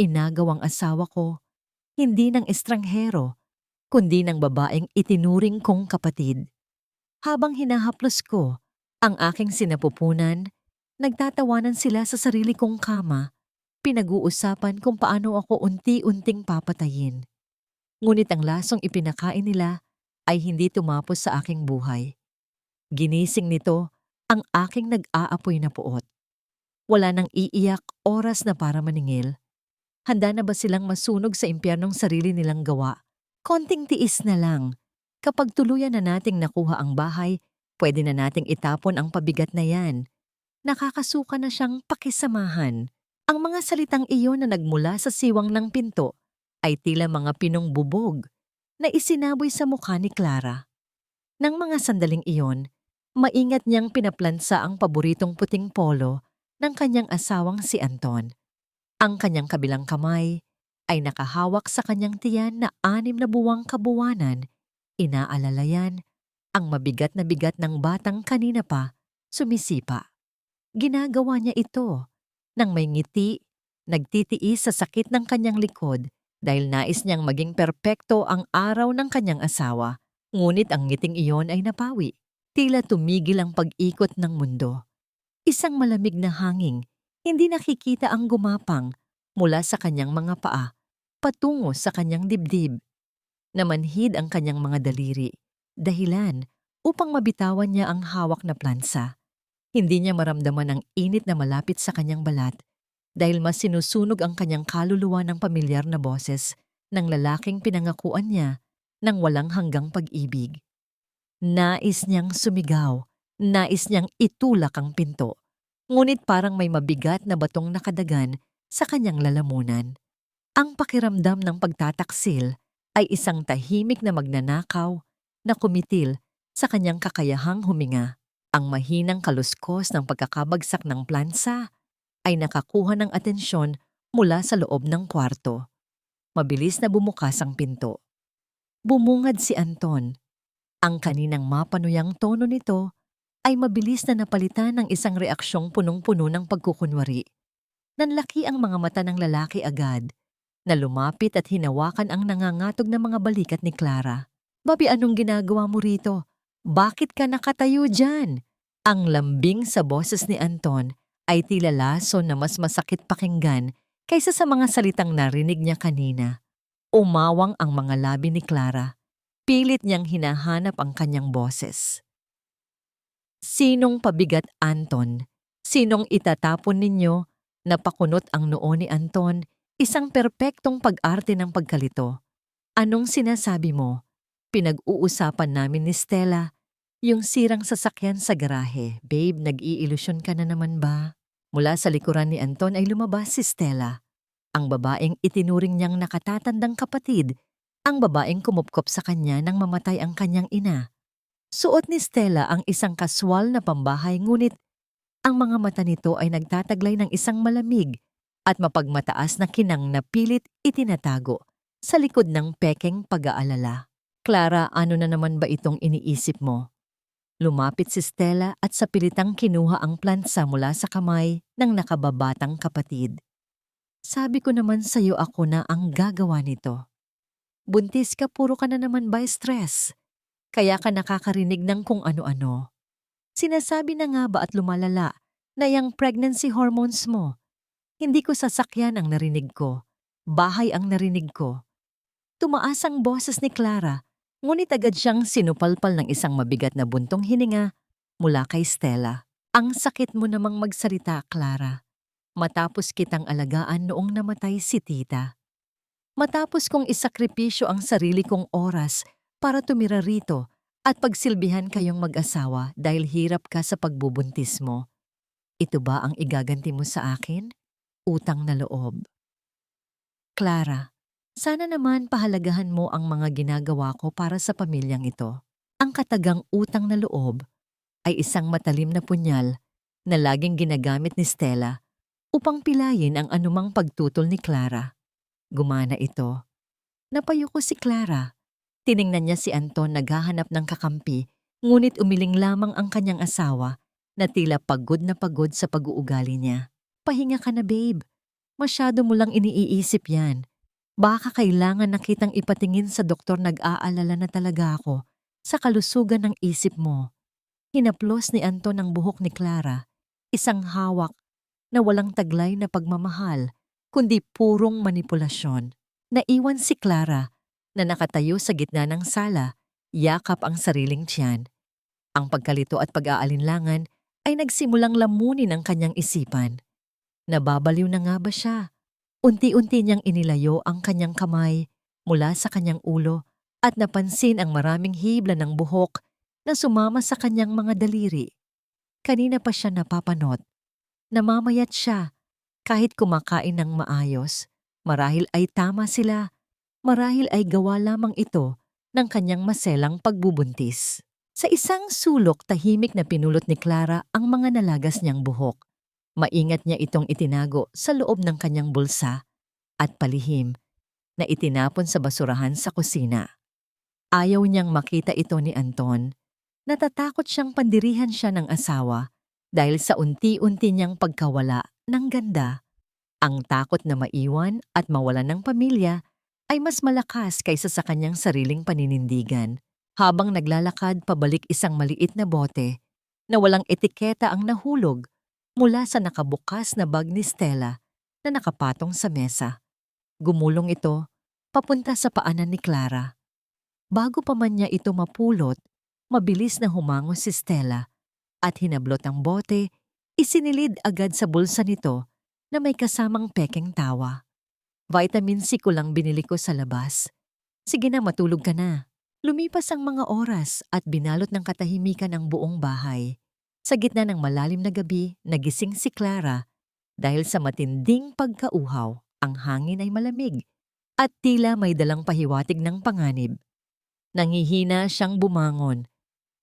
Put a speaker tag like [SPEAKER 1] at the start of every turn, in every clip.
[SPEAKER 1] inagawang asawa ko, hindi ng estranghero, kundi ng babaeng itinuring kong kapatid. Habang hinahaplos ko ang aking sinapupunan, nagtatawanan sila sa sarili kong kama, pinag-uusapan kung paano ako unti-unting papatayin. Ngunit ang lasong ipinakain nila ay hindi tumapos sa aking buhay. Ginising nito ang aking nag-aapoy na puot. Wala nang iiyak, oras na para maningil. Handa na ba silang masunog sa impyernong sarili nilang gawa? Konting tiis na lang. Kapag tuluyan na nating nakuha ang bahay, pwede na nating itapon ang pabigat na yan. Nakakasuka na siyang pakisamahan. Ang mga salitang iyon na nagmula sa siwang ng pinto ay tila mga pinong bubog na isinaboy sa mukha ni Clara. Nang mga sandaling iyon, maingat niyang pinaplansa ang paboritong puting polo ng kanyang asawang si Anton. Ang kanyang kabilang kamay ay nakahawak sa kanyang tiyan na 6 na buwang kabuwanan. Inaalalayan ang mabigat na bigat ng batang kanina pa sumisipa. Ginagawa niya ito nang may ngiti, nagtitiis sa sakit ng kanyang likod dahil nais niyang maging perpekto ang araw ng kanyang asawa. Ngunit ang ngiting iyon ay napawi. Tila tumigil ang pag-ikot ng mundo. Isang malamig na hangin, hindi nakikita ang gumapang mula sa kanyang mga paa patungo sa kanyang dibdib. Namanhid ang kanyang mga daliri, dahilan upang mabitawan niya ang hawak na plansa. Hindi niya maramdaman ang init na malapit sa kanyang balat dahil mas sinusunog ang kanyang kaluluwa ng pamilyar na boses ng lalaking pinangakuan niya ng walang hanggang pag-ibig. Nais niyang sumigaw, nais niyang itulak ang pinto, ngunit parang may mabigat na batong nakadagan sa kanyang lalamunan. Ang pakiramdam ng pagtataksil ay isang tahimik na magnanakaw na kumitil sa kanyang kakayahang huminga. Ang mahinang kaluskos ng pagkakabagsak ng plansa ay nakakuha ng atensyon mula sa loob ng kwarto. Mabilis na bumukas ang pinto. Bumungad si Anton. Ang kaninang mapanuyang tono nito ay mabilis na napalitan ng isang reaksyong punong-puno ng pagkukunwari. Nanlaki ang mga mata ng lalaki agad, na lumapit at hinawakan ang nangangatog na mga balikat ni Clara. "Babi, anong ginagawa mo rito? Bakit ka nakatayo dyan?" Ang lambing sa boses ni Anton ay tila lason na mas masakit pakinggan kaysa sa mga salitang narinig niya kanina. Umawang ang mga labi ni Clara. Pilit niyang hinahanap ang kanyang boses. "Sinong pabigat, Anton? Sinong itatapon ninyo?" Napakunot ang noo ni Anton, isang perpektong pag-arte ng pagkalito. "Anong sinasabi mo? Pinag-uusapan namin ni Stella yung sirang sasakyan sa garahe." "Babe, nag-iilusyon ka na naman ba?" Mula sa likuran ni Anton ay lumabas si Stella, ang babaeng itinuring niyang nakatatandang kapatid, ang babaeng kumupkop sa kanya nang mamatay ang kanyang ina. Suot ni Stella ang isang kaswal na pambahay, ngunit ang mga mata nito ay nagtataglay ng isang malamig at mapagmataas na kinang na pilit itinatago sa likod ng pekeng pag-aalala. "Clara, ano na naman ba itong iniisip mo?" Lumapit si Stella at sa pilitang kinuha ang plansa mula sa kamay ng nakababatang kapatid. "Sabi ko naman sa'yo ako na ang gagawa nito. Buntis ka, puro ka na naman ba stress? Kaya ka nakakarinig ng kung ano-ano. Sinasabi na nga ba at lumalala na yung pregnancy hormones mo? Hindi ko sasakyan ang narinig ko. Bahay ang narinig ko." Tumaas ang boses ni Clara, ngunit agad siyang sinupalpal ng isang mabigat na buntong hininga mula kay Stella. "Ang sakit mo namang magsalita, Clara. Matapos kitang alagaan noong namatay si tita. Matapos kong isakripisyo ang sarili kong oras para tumira rito at pagsilbihan kayong mag-asawa dahil hirap ka sa pagbubuntis mo. Ito ba ang igaganti mo sa akin? Utang na loob." "Clara, sana naman pahalagahan mo ang mga ginagawa ko para sa pamilyang ito." Ang katagang utang na loob ay isang matalim na punyal na laging ginagamit ni Stella upang pilayin ang anumang pagtutol ni Clara. Gumana ito. Napayuko si Clara. Tiningnan niya si Anton naghahanap ng kakampi, ngunit umiling lamang ang kanyang asawa na tila pagod na pagod sa pag-uugali niya. "Pahinga ka na, babe. Masyado mo lang iniisip yan. Baka kailangan na kitang ipatingin sa doktor, nag-aalala na talaga ako sa kalusugan ng isip mo. Hinaplos ni Anton ang buhok ni Clara, isang hawak na walang taglay na pagmamahal, kundi purong manipulasyon. Naiwan si Clara na nakatayo sa gitna ng sala, yakap ang sariling tiyan. Ang pagkalito at pag-aalinlangan ay nagsimulang lamunin ang kanyang isipan. Nababaliw na nga ba siya? Unti-unti niyang inilayo ang kanyang kamay mula sa kanyang ulo at napansin ang maraming hibla ng buhok na sumama sa kanyang mga daliri. Kanina pa siya napapanot. Namamayat siya kahit kumakain ng maayos. Marahil ay tama sila. Marahil ay gawa lamang ito ng kanyang maselang pagbubuntis. Sa isang sulok, tahimik na pinulot ni Clara ang mga nalagas niyang buhok. Maingat niya itong itinago sa loob ng kanyang bulsa at palihim na itinapon sa basurahan sa kusina. Ayaw niyang makita ito ni Anton. Natatakot siyang pandirihan siya ng asawa dahil sa unti-unti niyang pagkawala ng ganda. Ang takot na maiwan at mawalan ng pamilya ay mas malakas kaysa sa kanyang sariling paninindigan. Habang naglalakad pabalik, isang maliit na bote na walang etiketa ang nahulog mula sa nakabukas na bag ni Stella na nakapatong sa mesa. Gumulong ito papunta sa paanan ni Clara. Bago pa man niya ito mapulot, mabilis na humango si Stella at hinablot ang bote, isinilid agad sa bulsa nito na may kasamang pekeng tawa. Vitamin C ko lang binili ko sa labas. Sige na, matulog ka na. Lumipas ang mga oras at binalot ng katahimikan ang buong bahay. Sa gitna ng malalim na gabi, nagising si Clara dahil sa matinding pagkauhaw. Ang hangin ay malamig at tila may dalang pahiwatig ng panganib. Nangihina siyang bumangon.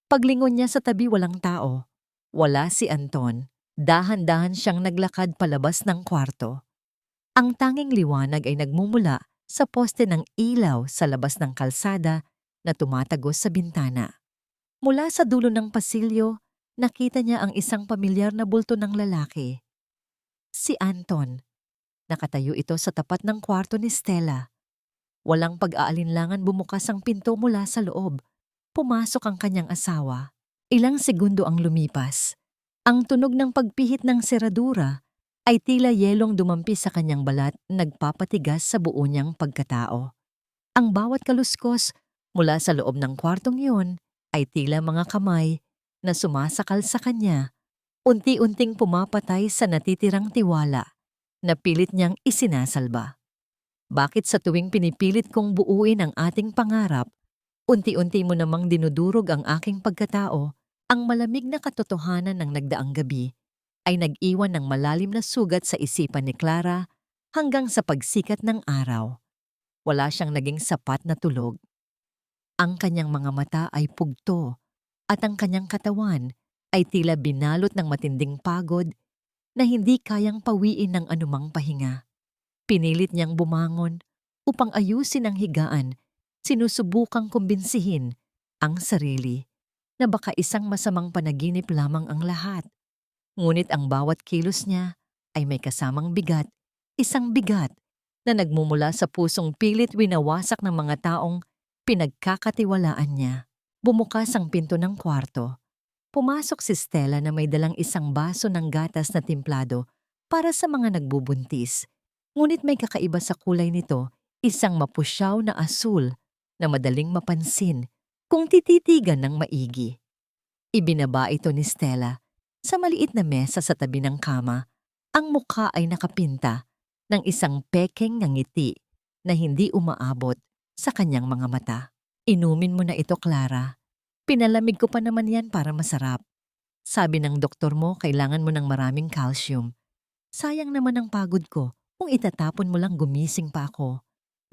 [SPEAKER 1] Paglingon niya sa tabi, walang tao. Wala si Anton. Dahan-dahan siyang naglakad palabas ng kwarto. Ang tanging liwanag ay nagmumula sa poste ng ilaw sa labas ng kalsada na tumatagos sa bintana. Mula sa dulo ng pasilyo, nakita niya ang isang pamilyar na bulto ng lalaki. Si Anton. Nakatayo ito sa tapat ng kwarto ni Stella. Walang pag-aalinlangan, bumukas ang pinto mula sa loob. Pumasok ang kanyang asawa. Ilang segundo ang lumipas. Ang tunog ng pagpihit ng seradura ay tila yelong dumampi sa kanyang balat, nagpapatigas sa buo niyang pagkatao. Ang bawat kaluskos mula sa loob ng kwartong iyon ay tila mga kamay na sumasakal sa kanya, unti-unting pumapatay sa natitirang tiwala na pilit niyang isinasalba. Bakit sa tuwing pinipilit kong buuin ang ating pangarap, unti-unti mo namang dinudurog ang aking pagkatao? Ang malamig na katotohanan ng nagdaang gabi ay nag-iwan ng malalim na sugat sa isipan ni Clara hanggang sa pagsikat ng araw. Wala siyang naging sapat na tulog. Ang kanyang mga mata ay pugto at ang kanyang katawan ay tila binalot ng matinding pagod na hindi kayang pawiin ng anumang pahinga. Pinilit niyang bumangon upang ayusin ang higaan, sinusubukang kumbinsihin ang sarili na baka isang masamang panaginip lamang ang lahat. Ngunit ang bawat kilos niya ay may kasamang bigat, isang bigat na nagmumula sa pusong pilit winawasak ng mga taong pinagkakatiwalaan niya. Bumukas ang pinto ng kwarto. Pumasok si Stella na may dalang isang baso ng gatas na timplado para sa mga nagbubuntis. Ngunit may kakaiba sa kulay nito, isang mapusyaw na asul na madaling mapansin kung tititigan ng maigi. Ibinaba ito ni Stella sa maliit na mesa sa tabi ng kama. Ang mukha ay nakapinta ng isang pekeng ngiti na hindi umaabot sa kanyang mga mata. Inumin mo na ito, Clara. Pinalamig ko pa naman yan para masarap. Sabi ng doktor mo, kailangan mo ng maraming calcium. Sayang naman ang pagod ko kung itatapon mo lang. Gumising pa ako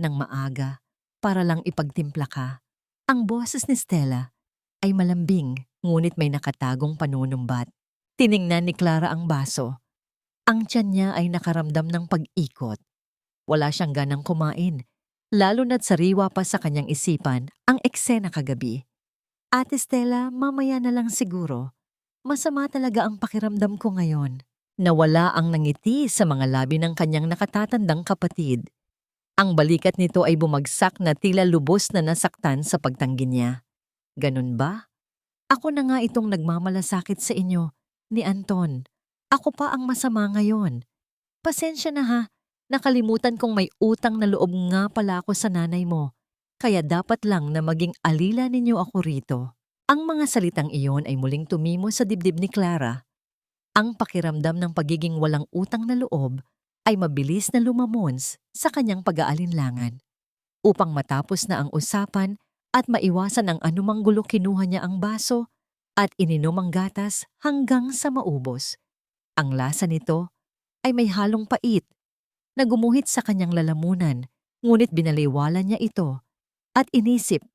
[SPEAKER 1] ng maaga para lang ipagtimpla ka. Ang boses ni Stella ay malambing, ngunit may nakatagong panunumbat. Tiningnan ni Clara ang baso. Ang tiyan niya ay nakaramdam ng pag-ikot. Wala siyang ganang kumain, lalo na't sariwa pa sa kanyang isipan ang eksena kagabi. Ate Stella, mamaya na lang siguro. Masama talaga ang pakiramdam ko ngayon. Nawala ang nangiti sa mga labi ng kanyang nakatatandang kapatid. Ang balikat nito ay bumagsak na tila lubos na nasaktan sa pagtanggi niya. Ganun ba? Ako na nga itong nagmamalasakit sa inyo, ni Anton. Ako pa ang masama ngayon. Pasensya na ha, nakalimutan kong may utang na loob nga pala ako sa nanay mo. Kaya dapat lang na maging alila ninyo ako rito. Ang mga salitang iyon ay muling tumimo sa dibdib ni Clara. Ang pakiramdam ng pagiging walang utang na loob ay mabilis na lumamons sa kanyang pag-aalinlangan. Upang matapos na ang usapan at maiwasan ang anumang gulo, kinuha niya ang baso at ininom ang gatas hanggang sa maubos. Ang lasa nito ay may halong pait na gumuhit sa kanyang lalamunan, ngunit binaliwala niya ito at inisip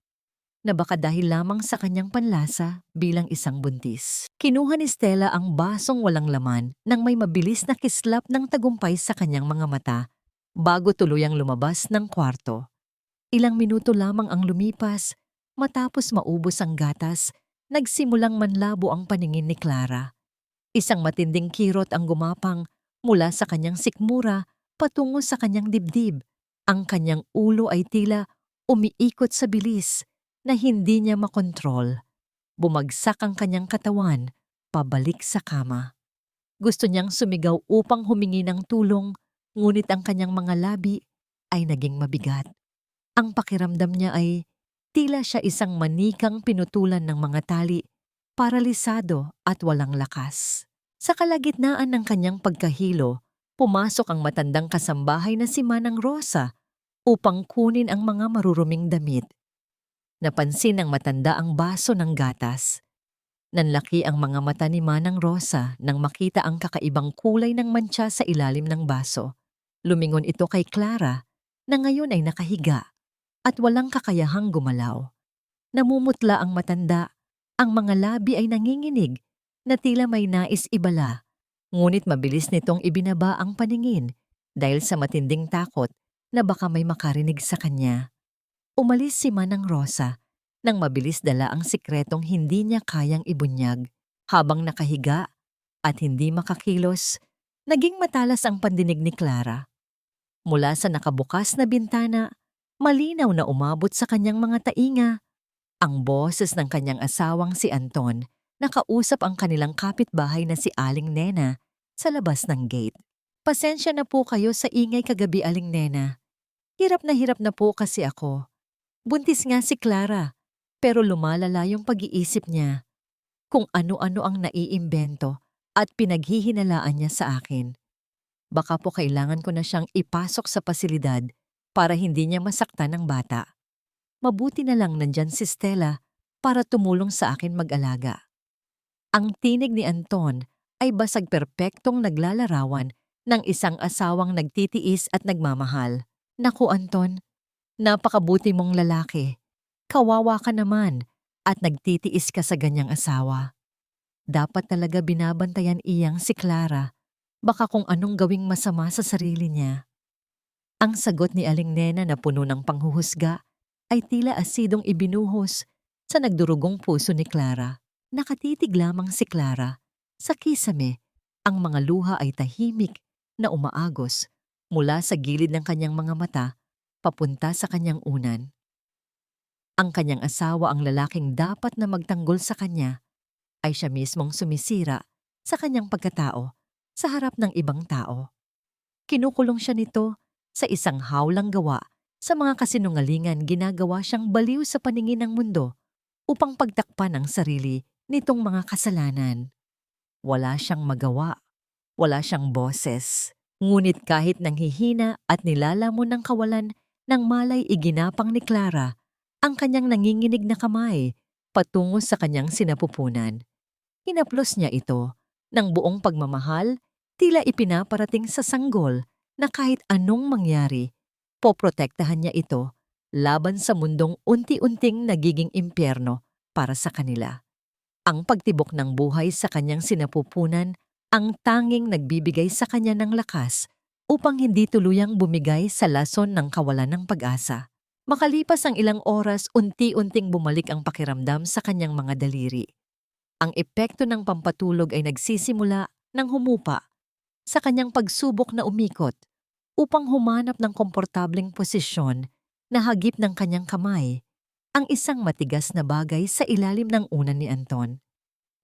[SPEAKER 1] na baka dahil lamang sa kanyang panlasa bilang isang buntis. Kinuha ni Stella ang basong walang laman nang may mabilis na kislap ng tagumpay sa kanyang mga mata bago tuluyang lumabas ng kwarto. Ilang minuto lamang ang lumipas, matapos maubos ang gatas, nagsimulang manlabo ang paningin ni Clara. Isang matinding kirot ang gumapang mula sa kanyang sikmura patungo sa kanyang dibdib. Ang kanyang ulo ay tila umiikot sa bilis na hindi niya makontrol. Bumagsak ang kanyang katawan, pabalik sa kama. Gusto niyang sumigaw upang humingi ng tulong, ngunit ang kanyang mga labi ay naging mabigat. Ang pakiramdam niya ay tila siya isang manikang pinutulan ng mga tali, paralisado at walang lakas. Sa kalagitnaan ng kanyang pagkahilo, pumasok ang matandang kasambahay na si Manang Rosa upang kunin ang mga maruruming damit. Napansin ng matanda ang baso ng gatas. Nanlaki ang mga mata ni Manang Rosa nang makita ang kakaibang kulay ng mantsa sa ilalim ng baso. Lumingon ito kay Clara na ngayon ay nakahiga at walang kakayahang gumalaw. Namumutla ang matanda, ang mga labi ay nanginginig na tila may nais ibala. Ngunit mabilis nitong ibinaba ang paningin dahil sa matinding takot na baka may makarinig sa kanya. Umalis si Manang Rosa nang mabilis dala ang sikretong hindi niya kayang ibunyag. Habang nakahiga at hindi makakilos, naging matalas ang pandinig ni Clara. Mula sa nakabukas na bintana, malinaw na umabot sa kanyang mga tainga ang boses ng kanyang asawang si Anton na kausap ang kanilang kapitbahay na si Aling Nena sa labas ng gate. Pasensya na po kayo sa ingay kagabi, Aling Nena. Hirap na po kasi ako. Buntis nga si Clara, pero lumalala yung pag-iisip niya. Kung ano-ano ang naiimbento at pinaghihinalaan niya sa akin. Baka po kailangan ko na siyang ipasok sa pasilidad para hindi niya masaktan ng bata. Mabuti na lang nandyan si Stella para tumulong sa akin mag-alaga. Ang tinig ni Anton ay basag perpektong naglalarawan ng isang asawang nagtitiis at nagmamahal. Naku Anton, napakabuti mong lalaki. Kawawa ka naman at nagtitiis ka sa ganyang asawa. Dapat talaga binabantayan iyang si Clara. Baka kung anong gawing masama sa sarili niya. Ang sagot ni Aling Nena na puno ng panghuhusga ay tila asidong ibinuhos sa nagdurugong puso ni Clara. Nakatitig lamang si Clara. Sa kisame, ang mga luha ay tahimik na umaagos mula sa gilid ng kanyang mga mata papunta sa kanyang unan. Ang kanyang asawa, ang lalaking dapat na magtanggol sa kanya, ay siya mismong sumisira sa kanyang pagkatao sa harap ng ibang tao. Kinukulong siya nito sa isang hawlang gawa. Sa mga kasinungalingan, ginagawa siyang baliw sa paningin ng mundo upang pagtakpan ang sarili nitong mga kasalanan. Wala siyang magawa, wala siyang boses. Ngunit kahit nanghihina at nilalamon ng kawalan ng malay, iginapang ni Clara ang kanyang nanginginig na kamay patungo sa kanyang sinapupunan. Hinaplos niya ito ng buong pagmamahal, tila ipinaparating sa sanggol na kahit anong mangyari, poprotektahan niya ito laban sa mundong unti-unting nagiging impyerno para sa kanila. Ang pagtibok ng buhay sa kanyang sinapupunan ang tanging nagbibigay sa kanya ng lakas upang hindi tuluyang bumigay sa lason ng kawalan ng pag-asa. Makalipas ang ilang oras, unti-unting bumalik ang pakiramdam sa kanyang mga daliri. Ang epekto ng pampatulog ay nagsisimula ng humupa sa kanyang pagsubok na umikot upang humanap ng komportableng posisyon na hagip ng kanyang kamay ang isang matigas na bagay sa ilalim ng unan ni Anton.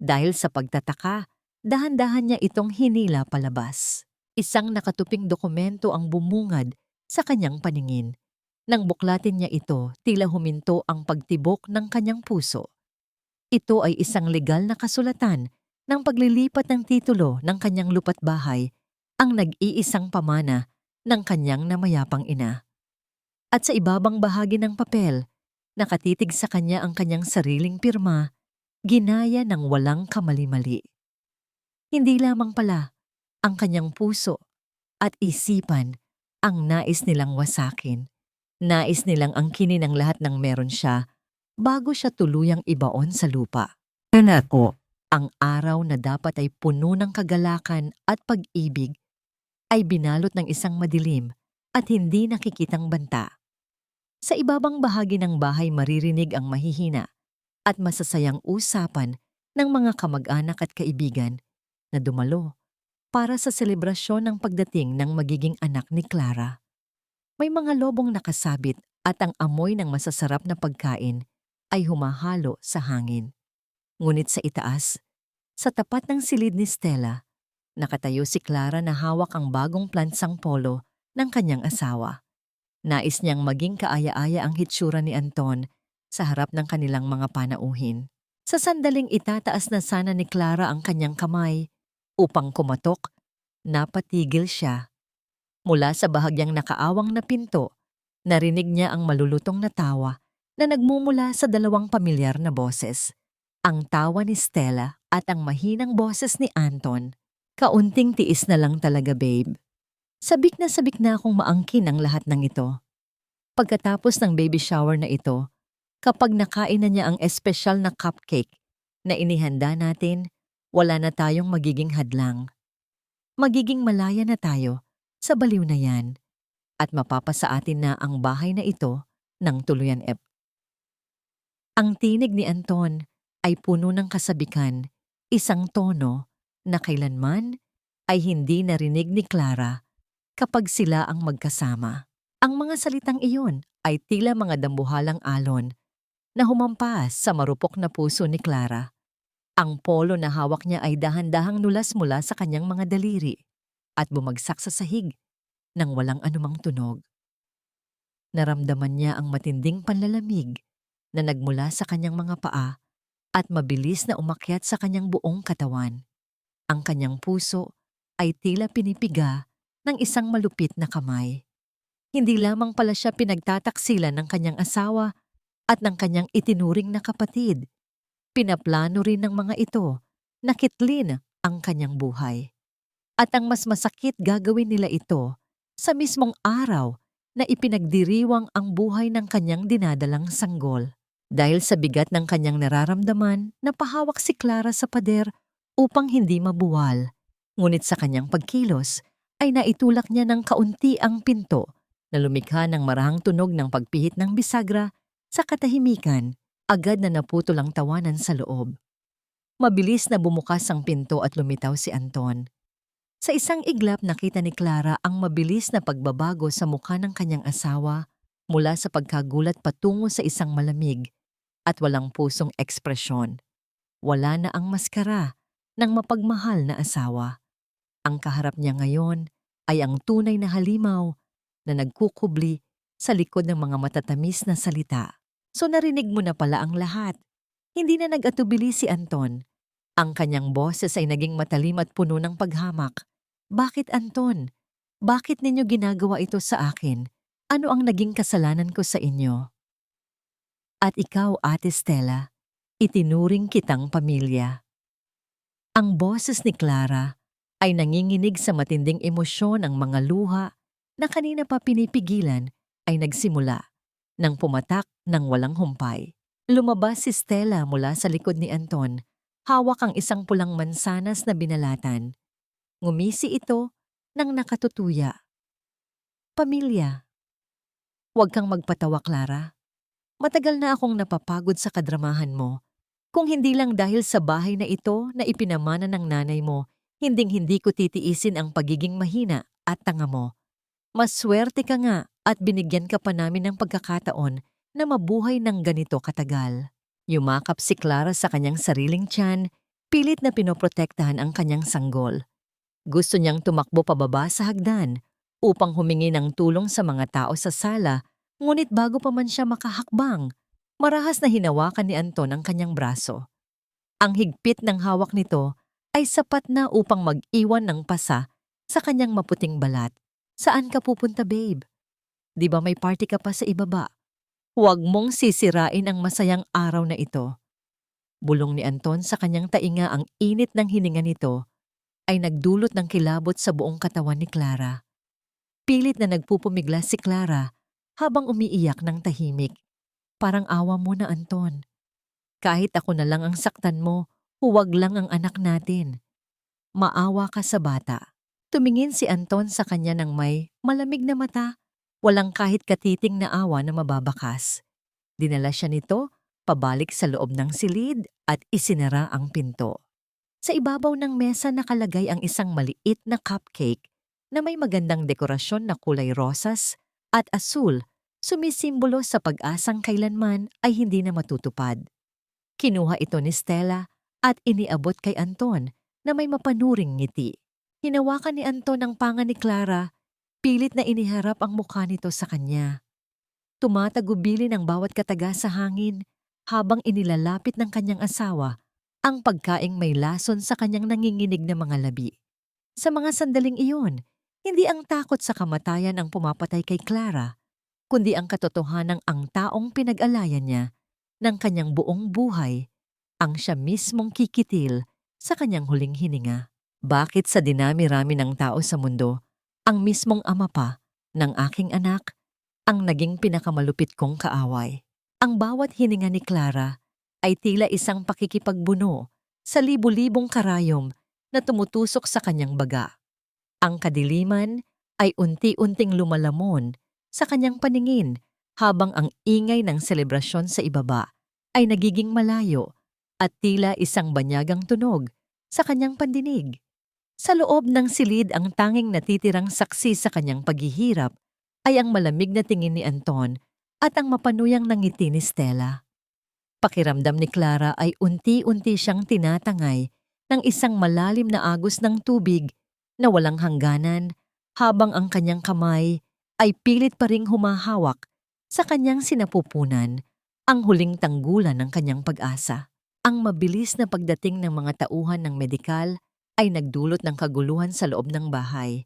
[SPEAKER 1] Dahil sa pagtataka, dahan-dahan niya itong hinila palabas. Isang nakatuping dokumento ang bumungad sa kanyang paningin. Nang buklatin niya ito, tila huminto ang pagtibok ng kanyang puso. Ito ay isang legal na kasulatan ng paglilipat ng titulo ng kanyang lupa't bahay, ang nag-iisang pamana ng kanyang namayapang ina. At sa ibabang bahagi ng papel, nakatitig sa kanya ang kanyang sariling pirma, ginaya ng walang kamali-mali. Hindi lamang pala ang kanyang puso at isipan ang nais nilang wasakin. Nais nilang angkinin ang lahat ng meron siya bago siya tuluyang ibaon sa lupa. Ako, ang araw na dapat ay puno ng kagalakan at pag-ibig ay binalot ng isang madilim at hindi nakikitang banta. Sa ibabang bahagi ng bahay maririnig ang mahihina at masasayang usapan ng mga kamag-anak at kaibigan na dumalo para sa selebrasyon ng pagdating ng magiging anak ni Clara. May mga lobong nakasabit at ang amoy ng masasarap na pagkain ay humahalo sa hangin. Ngunit sa itaas, sa tapat ng silid ni Stella, nakatayo si Clara na hawak ang bagong plansang polo ng kanyang asawa. Nais niyang maging kaaya-aya ang hitsura ni Anton sa harap ng kanilang mga panauhin. Sa sandaling itataas na sana ni Clara ang kanyang kamay upang kumatok, napatigil siya. Mula sa bahagyang nakaawang na pinto, narinig niya ang malulutong na tawa na nagmumula sa dalawang pamilyar na boses. Ang tawa ni Stella at ang mahinang boses ni Anton. Kaunting tiis na lang talaga, babe. Sabik na akong maangkin ang lahat ng ito. Pagkatapos ng baby shower na ito, kapag nakain na niya ang espesyal na cupcake na inihanda natin, wala na tayong magiging hadlang. Magiging malaya na tayo sa baliw na yan at mapapasa atin na ang bahay na ito ng tuluyan. Ang tinig ni Anton ay puno ng kasabikan, isang tono na kailanman ay hindi narinig ni Clara kapag sila ang magkasama. Ang mga salitang iyon ay tila mga dambuhalang alon na humampas sa marupok na puso ni Clara. Ang polo na hawak niya ay dahan-dahang nulas mula sa kanyang mga daliri at bumagsak sa sahig nang walang anumang tunog. Naramdaman niya ang matinding panlalamig na nagmula sa kanyang mga paa at mabilis na umakyat sa kanyang buong katawan. Ang kanyang puso ay tila pinipiga ng isang malupit na kamay. Hindi lamang pala siya pinagtataksilan ng kanyang asawa at ng kanyang itinuring na kapatid. Pinaplano rin ng mga ito na kitlin ang kanyang buhay. At ang mas masakit gagawin nila ito sa mismong araw na ipinagdiriwang ang buhay ng kanyang dinadalang sanggol. Dahil sa bigat ng kanyang nararamdaman, napahawak si Clara sa pader upang hindi mabuwal. Ngunit sa kanyang pagkilos ay naitulak niya ng kaunti ang pinto na lumikha ng marahang tunog ng pagpihit ng bisagra sa katahimikan. Agad na naputol ang tawanan sa loob. Mabilis na bumukas ang pinto at lumitaw si Anton. Sa isang iglap nakita ni Clara ang mabilis na pagbabago sa mukha ng kanyang asawa mula sa pagkagulat patungo sa isang malamig at walang pusong ekspresyon. Wala na ang maskara ng mapagmahal na asawa. Ang kaharap niya ngayon ay ang tunay na halimaw na nagkukubli sa likod ng mga matatamis na salita. So narinig mo na pala ang lahat. Hindi na nag-atubili si Anton. Ang kanyang boses ay naging matalim at puno ng paghamak. Bakit, Anton? Bakit ninyo ginagawa ito sa akin? Ano ang naging kasalanan ko sa inyo? At ikaw, Ate Stella, itinuring kitang pamilya. Ang boses ni Clara ay nanginginig sa matinding emosyon. Ang mga luha na kanina pa pinipigilan ay nagsimula nang pumatak ng walang humpay. Lumabas si Stella mula sa likod ni Anton, hawak ang isang pulang mansanas na binalatan. Ngumisi ito ng nakatutuya. Pamilya. Huwag kang magpatawa, Clara. Matagal na akong napapagod sa kadramahan mo. Kung hindi lang dahil sa bahay na ito na ipinamana ng nanay mo, Hinding-hindi ko titiisin ang pagiging mahina at tanga mo. Maswerte ka nga at binigyan ka pa namin ng pagkakataon na mabuhay ng ganito katagal. Yumakap si Clara sa kanyang sariling tiyan, pilit na pinoprotektahan ang kanyang sanggol. Gusto niyang tumakbo pababa sa hagdan upang humingi ng tulong sa mga tao sa sala, ngunit bago pa man siya makahakbang, marahas na hinawakan ni Anton ang kanyang braso. Ang higpit ng hawak nito ay sapat na upang mag-iwan ng pasa sa kanyang maputing balat. Saan ka pupunta, babe? Di ba may party ka pa sa ibaba? Huwag mong sisirain ang masayang araw na ito. Bulong ni Anton sa kanyang tainga. Ang init ng hininga nito ay nagdulot ng kilabot sa buong katawan ni Clara. Pilit na nagpupumiglas si Clara habang umiiyak ng tahimik. Parang awa mo na, Anton. Kahit ako na lang ang saktan mo, huwag lang ang anak natin. Maawa ka sa bata. Tumingin si Anton sa kanya ng may malamig na mata, walang kahit katiting na awa na mababakas. Dinala siya nito pabalik sa loob ng silid at isinara ang pinto. Sa ibabaw ng mesa nakalagay ang isang maliit na cupcake na may magandang dekorasyon na kulay rosas at asul, sumisimbolo sa pag-asang kailanman ay hindi na matutupad. Kinuha ito ni Stella at iniabot kay Anton na may mapanuring ngiti. Hinawakan ni Anton ang panga ni Clara, pilit na iniharap ang mukha nito sa kanya. Tumatagubili ng bawat kataga sa hangin habang inilalapit ng kanyang asawa ang pagkaing may lason sa kanyang nanginginig na mga labi. Sa mga sandaling iyon, hindi ang takot sa kamatayan ang pumapatay kay Clara, kundi ang katotohanang ang taong pinag-alayan niya ng kanyang buong buhay ang siya mismong kikitil sa kanyang huling hininga. Bakit sa dinami-rami ng tao sa mundo, ang mismong ama pa ng aking anak ang naging pinakamalupit kong kaaway? Ang bawat hininga ni Clara ay tila isang pakikipagbuno sa libu-libong karayom na tumutusok sa kanyang baga. Ang kadiliman ay unti-unting lumalamon sa kanyang paningin habang ang ingay ng selebrasyon sa ibaba ay nagiging malayo at tila isang banyagang tunog sa kanyang pandinig. Sa loob ng silid ang tanging natitirang saksi sa kanyang paghihirap ay ang malamig na tingin ni Anton at ang mapanuyang ngiti ni Stella. Pakiramdam ni Clara ay unti-unti siyang tinatangay ng isang malalim na agos ng tubig na walang hangganan habang ang kanyang kamay ay pilit pa ring humahawak sa kanyang sinapupunan, ang huling tanggulan ng kanyang pag-asa. Ang mabilis na pagdating ng mga tauhan ng medikal ay nagdulot ng kaguluhan sa loob ng bahay.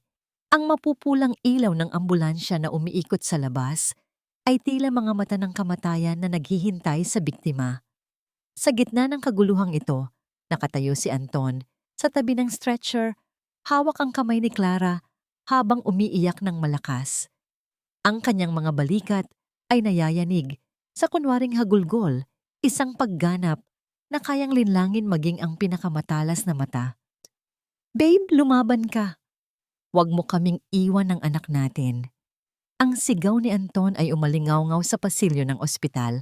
[SPEAKER 1] Ang mapupulang ilaw ng ambulansya na umiikot sa labas ay tila mga mata ng kamatayan na naghihintay sa biktima. Sa gitna ng kaguluhang ito, nakatayo si Anton sa tabi ng stretcher, hawak ang kamay ni Clara habang umiiyak ng malakas. Ang kanyang mga balikat ay nayayanig sa kunwaring hagulgol, isang pagganap na kayang linlangin maging ang pinakamatalas na mata. Babe, lumaban ka. Huwag mo kaming iwan ng anak natin. Ang sigaw ni Anton ay umalingaw-ngaw sa pasilyo ng ospital,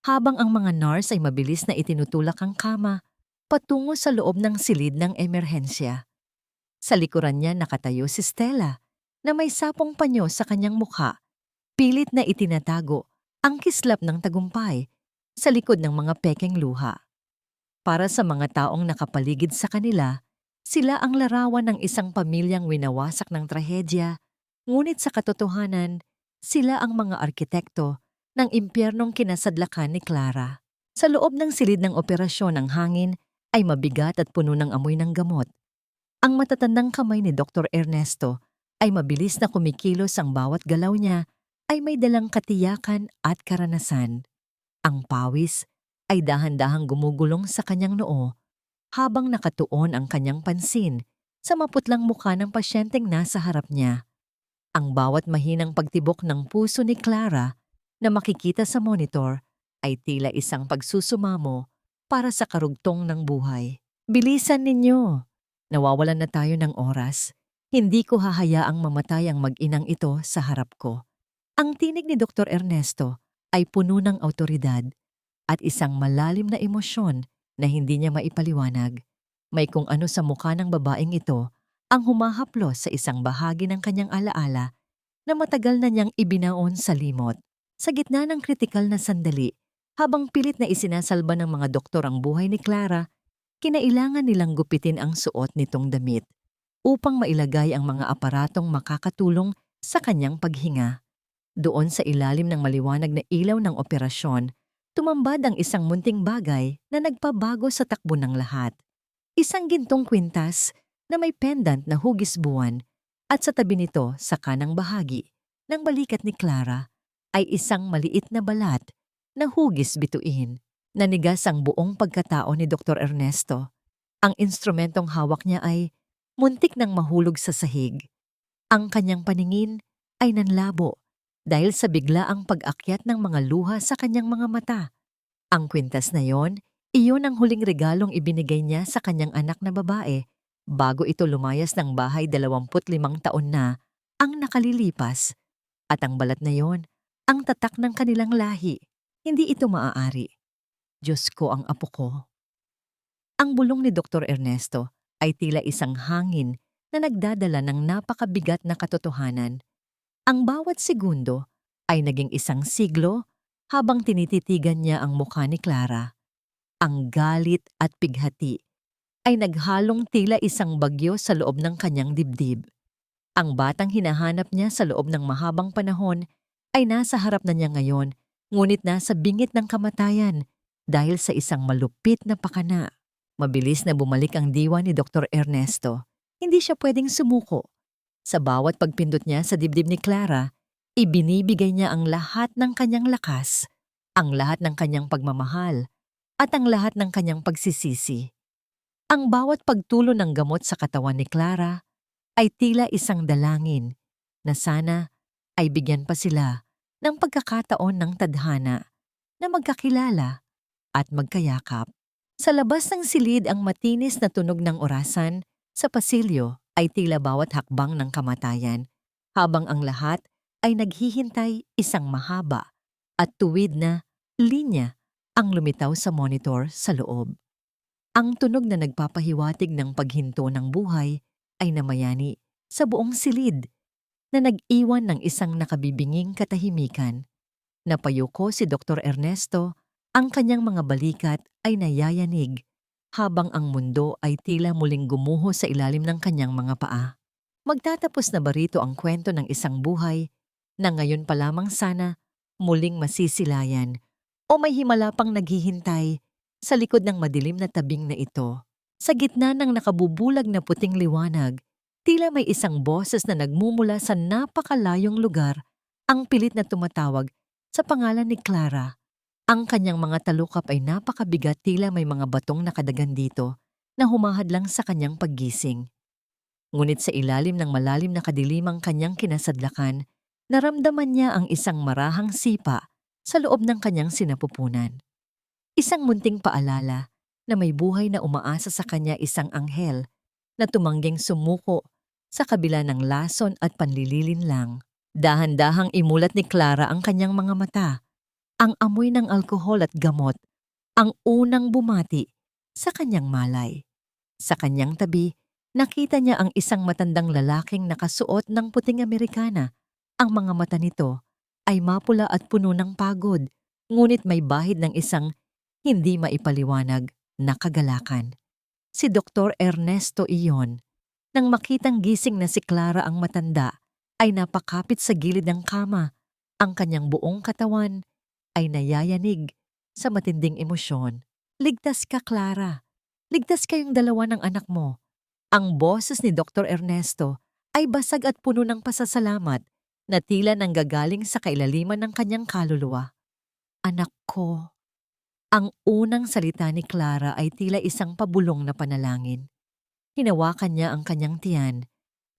[SPEAKER 1] habang ang mga nurse ay mabilis na itinutulak ang kama patungo sa loob ng silid ng emerhensya. Sa likuran niya nakatayo si Stella na may sapong panyo sa kanyang mukha, pilit na itinatago ang kislap ng tagumpay sa likod ng mga pekeng luha. Para sa mga taong nakapaligid sa kanila, sila ang larawan ng isang pamilyang winawasak ng trahedya, ngunit sa katotohanan, sila ang mga arkitekto ng impyernong kinasadlakan ni Clara. Sa loob ng silid ng operasyon ang hangin ay mabigat at puno ng amoy ng gamot. Ang matatandang kamay ni Dr. Ernesto ay mabilis na kumikilos, ang bawat galaw niya ay may dalang katiyakan at karanasan. Ang pawis ay dahan-dahang gumugulong sa kanyang noo habang nakatuon ang kanyang pansin sa maputlang mukha ng pasyenteng nasa harap niya. Ang bawat mahinang pagtibok ng puso ni Clara na makikita sa monitor ay tila isang pagsusumamo para sa karugtong ng buhay. Bilisan ninyo! Nawawalan na tayo ng oras. Hindi ko hahayaang mamatay ang mag-inang ito sa harap ko. Ang tinig ni Dr. Ernesto ay puno ng awtoridad at isang malalim na emosyon na hindi niya maipaliwanag. May kung ano sa mukha ng babaeng ito ang humahaplos sa isang bahagi ng kanyang alaala na matagal na niyang ibinaon sa limot. Sa gitna ng kritikal na sandali, habang pilit na isinasalba ng mga doktor ang buhay ni Clara, kinailangan nilang gupitin ang suot nitong damit upang mailagay ang mga aparatong makakatulong sa kanyang paghinga. Doon sa ilalim ng maliwanag na ilaw ng operasyon, tumambad ang isang munting bagay na nagpabago sa takbo ng lahat. Isang gintong kwintas na may pendant na hugis buwan at sa tabi nito sa kanang bahagi ng balikat ni Clara ay isang maliit na balat na hugis bituin. Nanigas ang buong pagkatao ni Dr. Ernesto. Ang instrumentong hawak niya ay muntik nang mahulog sa sahig. Ang kanyang paningin ay nanlabo dahil sa biglaang pag-akyat ng mga luha sa kanyang mga mata. Ang kwintas na iyon ang huling regalong ibinigay niya sa kanyang anak na babae bago ito lumayas ng bahay 25 taon na ang nakalilipas. At ang balat na ang tatak ng kanilang lahi. Hindi ito maaari. Diyos ko, ang apo ko. Ang bulong ni Dr. Ernesto ay tila isang hangin na nagdadala ng napakabigat na katotohanan. Ang bawat segundo ay naging isang siglo habang tinititigan niya ang mukha ni Clara. Ang galit at pighati ay naghalong tila isang bagyo sa loob ng kanyang dibdib. Ang batang hinahanap niya sa loob ng mahabang panahon ay nasa harap na niya ngayon, ngunit nasa bingit ng kamatayan dahil sa isang malupit na pakana. Mabilis na bumalik ang diwa ni Dr. Ernesto. Hindi siya pwedeng sumuko. Sa bawat pagpindot niya sa dibdib ni Clara, ibinibigay niya ang lahat ng kanyang lakas, ang lahat ng kanyang pagmamahal, at ang lahat ng kanyang pagsisisi. Ang bawat pagtulo ng gamot sa katawan ni Clara ay tila isang dalangin na sana ay bigyan pa sila ng pagkakataon ng tadhana na magkakilala at magkayakap. Sa labas ng silid ang matinis na tunog ng orasan, sa pasilyo ay tila bawat hakbang ng kamatayan, habang ang lahat ay naghihintay isang mahaba at tuwid na linya ang lumitaw sa monitor sa loob. Ang tunog na nagpapahiwatig ng paghinto ng buhay ay namayani sa buong silid na nag-iwan ng isang nakabibinging katahimikan. Napayuko si Dr. Ernesto, ang kanyang mga balikat ay nayayanig habang ang mundo ay tila muling gumuho sa ilalim ng kanyang mga paa. Magtatapos na ba rito ang kwento ng isang buhay na ngayon pa lamang sana muling masisilayan o may himala pang naghihintay sa likod ng madilim na tabing na ito? Sa gitna ng nakabubulag na puting liwanag, tila may isang boses na nagmumula sa napakalayong lugar ang pilit na tumatawag sa pangalan ni Clara. Ang kanyang mga talukap ay napakabigat, tila may mga batong nakadagan dito na humahadlang sa kanyang paggising. Ngunit sa ilalim ng malalim na kadilimang kanyang kinasadlakan, naramdaman niya ang isang marahang sipa sa loob ng kanyang sinapupunan. Isang munting paalala na may buhay na umaasa sa kanya, isang anghel na tumangging sumuko sa kabila ng lason at panlililin lang. Dahan-dahang imulat ni Clara ang kanyang mga mata. Ang amoy ng alkohol at gamot ang unang bumati sa kanyang malay. Sa kanyang tabi, nakita niya ang isang matandang lalaking nakasuot ng puting Amerikana. Ang mga mata nito ay mapula at puno ng pagod, ngunit may bahid ng isang hindi maipaliwanag na kagalakan. Si Dr. Ernesto iyon. Nang makitang gising na si Clara ang matanda, ay napakapit sa gilid ng kama. Ang kanyang buong katawan ay nayayanig sa matinding emosyon. Ligtas ka, Clara. Ligtas kayong dalawa ng anak mo. Ang boses ni Dr. Ernesto ay basag at puno ng pasasalamat na tila nanggagaling sa kailaliman ng kanyang kaluluwa. Anak ko. Ang unang salita ni Clara ay tila isang pabulong na panalangin. Hinawakan niya ang kanyang tiyan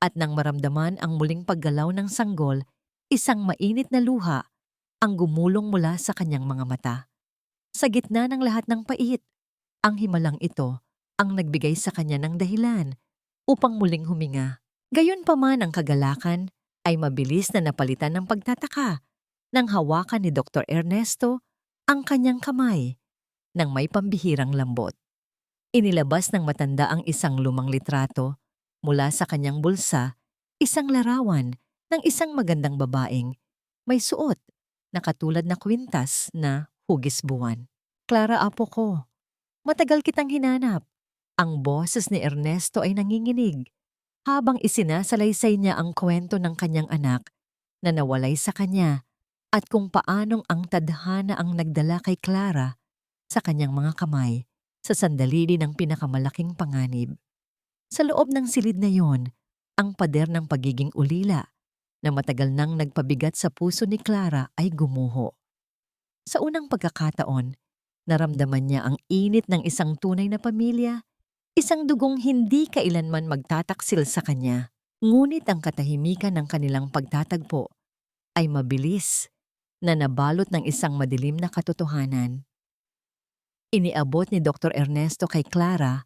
[SPEAKER 1] at nang maramdaman ang muling paggalaw ng sanggol, isang mainit na luha ang gumulong mula sa kanyang mga mata. Sa gitna ng lahat ng pait, ang himalang ito ang nagbigay sa kanya ng dahilan upang muling huminga. Gayunpaman ang kagalakan ay mabilis na napalitan ng pagtataka nang hawakan ni Dr. Ernesto ang kanyang kamay ng may pambihirang lambot. Inilabas ng matanda ang isang lumang litrato mula sa kanyang bulsa, isang larawan ng isang magandang babaeng may suot na katulad na kwintas na hugis buwan. Clara, apo ko, matagal kitang hinanap. Ang boses ni Ernesto ay nanginginig habang isinasalaysay niya ang kwento ng kanyang anak na nawalay sa kanya at kung paanong ang tadhana ang nagdala kay Clara sa kanyang mga kamay sa sandali din ng pinakamalaking panganib. Sa loob ng silid na yon, ang pader ng pagiging ulila na matagal nang nagpabigat sa puso ni Clara ay gumuho. Sa unang pagkakataon, naramdaman niya ang init ng isang tunay na pamilya, isang dugong hindi kailanman magtataksil sa kanya. Ngunit ang katahimikan ng kanilang pagtatagpo ay mabilis na nabalot ng isang madilim na katotohanan. Iniabot ni Dr. Ernesto kay Clara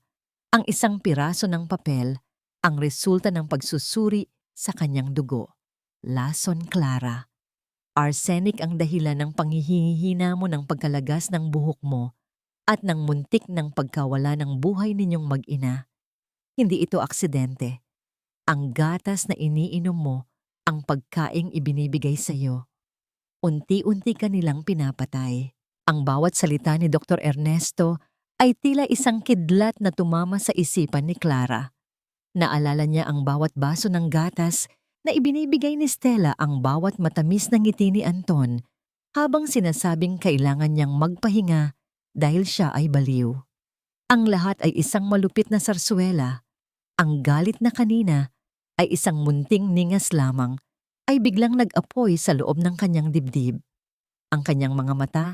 [SPEAKER 1] ang isang piraso ng papel, ang resulta ng pagsusuri sa kanyang dugo. Lason, Clara. Arsenic ang dahilan ng panghihina mo ng pagkalagas ng buhok mo at ng muntik ng pagkawala ng buhay ninyong mag-ina. Hindi ito aksidente. Ang gatas na iniinom mo, ang pagkaing ibinibigay sa iyo. Unti-unti ka nilang pinapatay. Ang bawat salita ni Dr. Ernesto ay tila isang kidlat na tumama sa isipan ni Clara. Naalala niya ang bawat baso ng gatas na ibinibigay ni Stella, ang bawat matamis na ngiti ni Anton habang sinasabing kailangan niyang magpahinga dahil siya ay baliw. Ang lahat ay isang malupit na sarsuela. Ang galit na kanina ay isang munting ningas lamang ay biglang nag-apoy sa loob ng kanyang dibdib. Ang kanyang mga mata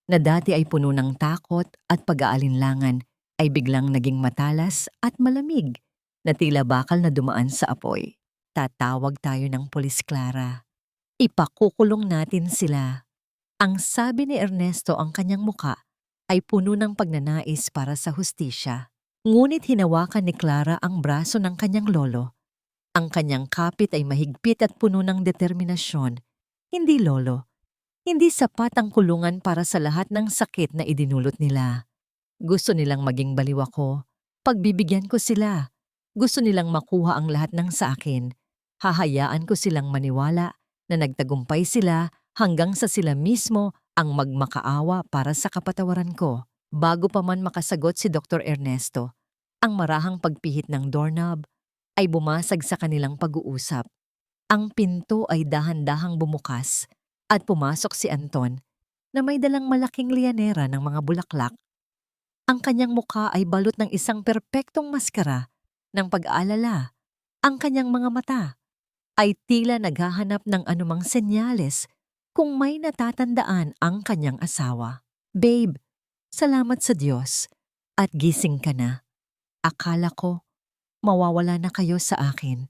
[SPEAKER 1] na dati ay puno ng takot at pag-aalinlangan ay biglang naging matalas at malamig na tila bakal na dumaan sa apoy. Tatawag tayo ng pulis, Clara. Ipakukulong natin sila. Ang sabi ni Ernesto, ang kanyang muka ay puno ng pagnanais para sa hustisya. Ngunit hinawakan ni Clara ang braso ng kanyang lolo. Ang kanyang kapit ay mahigpit at puno ng determinasyon. Hindi, lolo. Hindi sapat ang kulungan para sa lahat ng sakit na idinulot nila. Gusto nilang maging baliw ako. Pagbibigyan ko sila. Gusto nilang makuha ang lahat ng sa akin. Hahayaan ko silang maniwala na nagtagumpay sila hanggang sa sila mismo ang magmakaawa para sa kapatawaran ko. Bago pa man makasagot si Dr. Ernesto, ang marahang pagpihit ng doorknob ay bumasag sa kanilang pag-uusap. Ang pinto ay dahan-dahang bumukas at pumasok si Anton na may dalang malaking lianera ng mga bulaklak. Ang kanyang mukha ay balot ng isang perpektong maskara ng pag-aalala. Ang kanyang mga mata ay tila naghahanap ng anumang senyales kung may natatandaan ang kanyang asawa. Babe, salamat sa Diyos at gising ka na. Akala ko mawawala na kayo sa akin.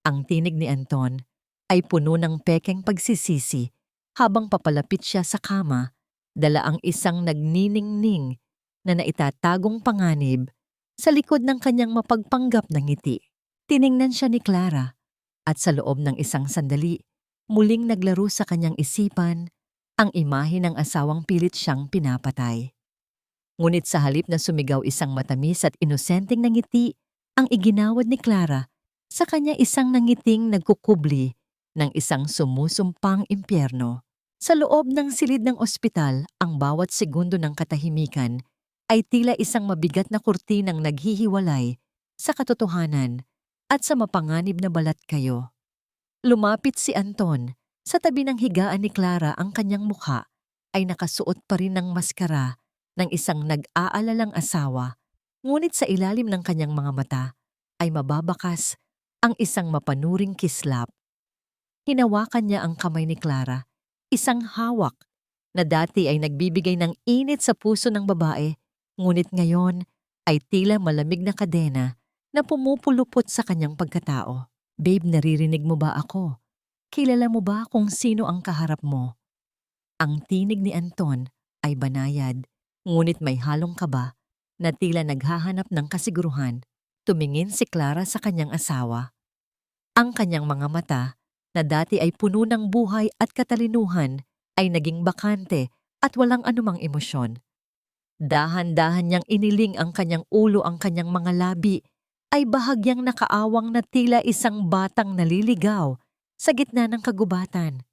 [SPEAKER 1] Ang tinig ni Anton ay puno ng pekeng pagsisisi habang papalapit siya sa kama, dala ang isang nagniningning na naitatagong panganib sa likod ng kanyang mapagpanggap na ngiti. Tiningnan siya ni Clara at sa loob ng isang sandali, muling naglaro sa kanyang isipan ang imahe ng asawang pilit siyang pinapatay. Ngunit sa halip na sumigaw isang matamis at inosenteng na ngiti, ang iginawad ni Clara sa kanya isang nangiting nagkukubli ng isang sumusumpang impyerno. Sa loob ng silid ng ospital, ang bawat segundo ng katahimikan ay tila isang mabigat na kurtinang naghihiwalay sa katotohanan at sa mapanganib na balat kayo. Lumapit si Anton. Sa tabi ng higaan ni Clara, ang kanyang mukha ay nakasuot pa rin ng maskara ng isang nag-aalalang asawa. Ngunit sa ilalim ng kanyang mga mata ay mababakas ang isang mapanuring kislap. Hinawakan niya ang kamay ni Clara, isang hawak na dati ay nagbibigay ng init sa puso ng babae, ngunit ngayon ay tila malamig na kadena na pumupulupot sa kanyang pagkatao. Babe, naririnig mo ba ako? Kilala mo ba kung sino ang kaharap mo? Ang tinig ni Anton ay banayad, ngunit may halong kaba na tila naghahanap ng kasiguruhan. Tumingin si Clara sa kanyang asawa. Ang kanyang mga mata na dati ay puno ng buhay at katalinuhan ay naging bakante at walang anumang emosyon. Dahan-dahan niyang iniling ang kanyang ulo, ang kanyang mga labi ay bahagyang nakaawang na tila isang batang naliligaw sa gitna ng kagubatan.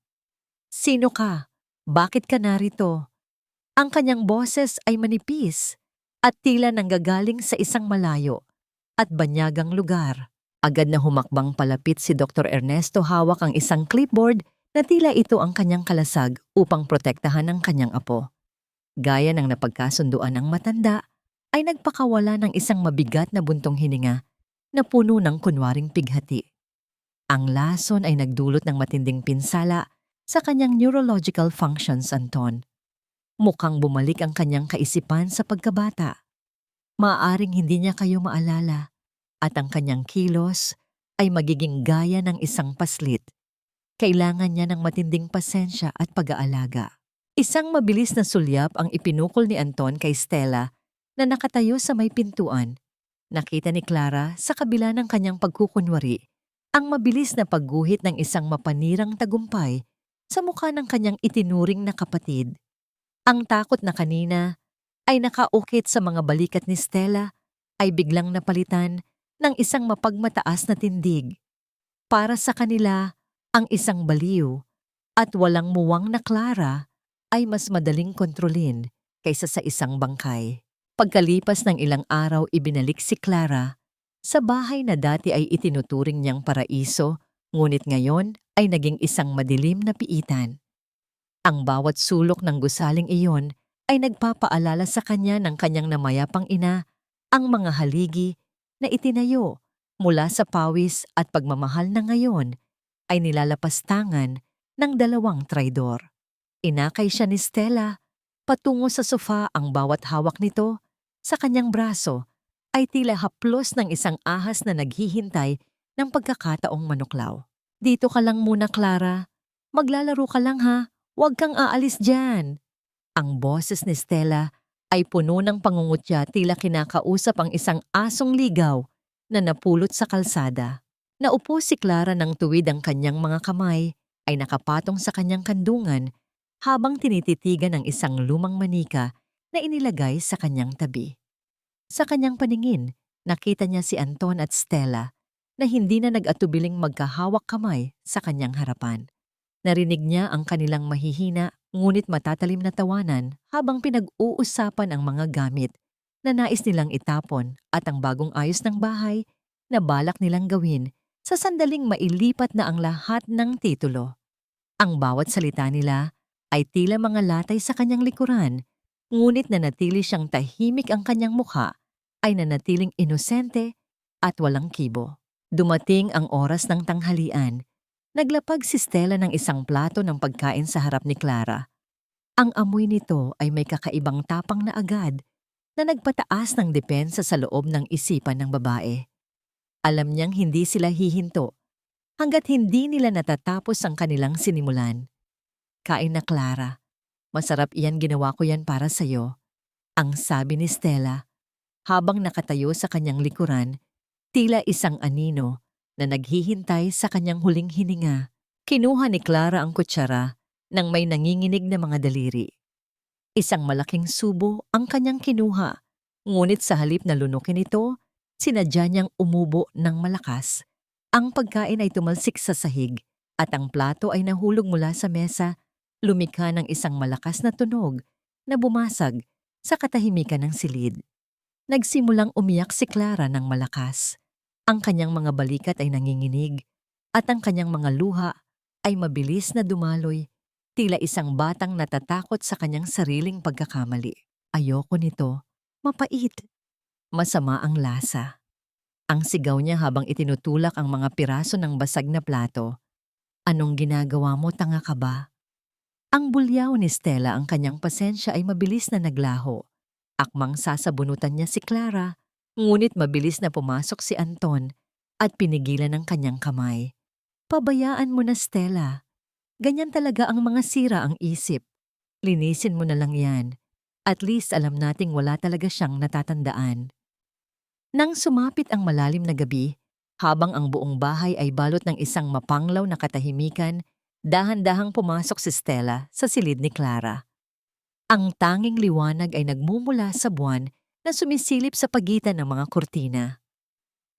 [SPEAKER 1] "Sino ka? Bakit ka narito?" Ang kanyang boses ay manipis at tila nanggagaling sa isang malayo at banyagang lugar. Agad na humakbang palapit si Dr. Ernesto, hawak ang isang clipboard na tila ito ang kanyang kalasag upang protektahan ang kanyang apo. Gaya ng napagkasunduan ng matanda, ay nagpakawala ng isang mabigat na buntong hininga na puno ng kunwaring pighati. Ang lason ay nagdulot ng matinding pinsala sa kanyang neurological functions, Anton. Mukhang bumalik ang kanyang kaisipan sa pagkabata. Maaaring hindi niya kayo maalala at ang kanyang kilos ay magiging gaya ng isang paslit. Kailangan niya ng matinding pasensya at pag-aalaga. Isang mabilis na sulyap ang ipinukol ni Anton kay Stella na nakatayo sa may pintuan. Nakita ni Clara sa kabila ng kanyang pagkukunwari ang mabilis na pagguhit ng isang mapanirang tagumpay sa mukha ng kanyang itinuring na kapatid. Ang takot na kanina ay nakaukit sa mga balikat ni Stella ay biglang napalitan ng isang mapagmataas na tindig. Para sa kanila, ang isang baliw at walang muwang na Clara ay mas madaling kontrolin kaysa sa isang bangkay. Pagkalipas ng ilang araw, ibinalik si Clara sa bahay na dati ay itinuturing niyang paraiso, ngunit ngayon ay naging isang madilim na piitan. Ang bawat sulok ng gusaling iyon ay nagpapaalala sa kanya ng kanyang namayapang ina, ang mga haligi na itinayo mula sa pawis at pagmamahal na ngayon ay nilalapastangan ng dalawang traidor. Inakay siya ni Stella patungo sa sofa, ang bawat hawak nito sa kanyang braso ay tila haplos ng isang ahas na naghihintay ng pagkakataong manuklaw. "Dito ka lang muna, Clara. Maglalaro ka lang ha. Huwag kang aalis dyan." Ang boses ni Stella ay puno ng pangungutya, tila kinakausap ang isang asong ligaw na napulot sa kalsada. Naupo si Clara ng tuwid, ang kanyang mga kamay ay nakapatong sa kanyang kandungan habang tinititigan ng isang lumang manika na inilagay sa kanyang tabi. Sa kanyang paningin, nakita niya si Anton at Stella na hindi na nag-atubiling magkahawak kamay sa kanyang harapan. Narinig niya ang kanilang mahihina ngunit matatalim na tawanan habang pinag-uusapan ang mga gamit na nais nilang itapon at ang bagong ayos ng bahay na balak nilang gawin sa sandaling mailipat na ang lahat ng titulo. Ang bawat salita nila ay tila mga latay sa kanyang likuran, ngunit nanatili siyang tahimik, ang kanyang mukha ay nanatiling inosente at walang kibo. Dumating ang oras ng tanghalian. Naglapag si Stella ng isang plato ng pagkain sa harap ni Clara. Ang amoy nito ay may kakaibang tapang na agad na nagpataas ng depensa sa loob ng isipan ng babae. Alam niyang hindi sila hihinto hanggat hindi nila natatapos ang kanilang sinimulan. "Kain na, Clara. Masarap iyan, ginawa ko yan para sa'yo," ang sabi ni Stella habang nakatayo sa kanyang likuran, tila isang anino na naghihintay sa kanyang huling hininga. Kinuha ni Clara ang kutsara nang may nanginginig na mga daliri. Isang malaking subo ang kanyang kinuha, ngunit sa halip na lunukin ito, sinadya niyang umubo ng malakas. Ang pagkain ay tumalsik sa sahig at ang plato ay nahulog mula sa mesa, lumikha ng isang malakas na tunog na bumasag sa katahimikan ng silid. Nagsimulang umiyak si Clara ng malakas. Ang kanyang mga balikat ay nanginginig at ang kanyang mga luha ay mabilis na dumaloy, tila isang batang natatakot sa kanyang sariling pagkakamali. "Ayoko nito. Mapait. Masama ang lasa." Ang sigaw niya habang itinutulak ang mga piraso ng basag na plato. "Anong ginagawa mo, tanga ka ba?" Ang bulyaw ni Stella, ang kanyang pasensya ay mabilis na naglaho. Akmang sasabunutan niya si Clara, ngunit mabilis na pumasok si Anton at pinigilan ng kanyang kamay. "Pabayaan mo na, Stella. Ganyan talaga ang mga sira ang isip. Linisin mo na lang yan. At least alam nating wala talaga siyang natatandaan." Nang sumapit ang malalim na gabi, habang ang buong bahay ay balot ng isang mapanglaw na katahimikan, dahan-dahang pumasok si Stella sa silid ni Clara. Ang tanging liwanag ay nagmumula sa buwan na sumisilip sa pagitan ng mga kurtina.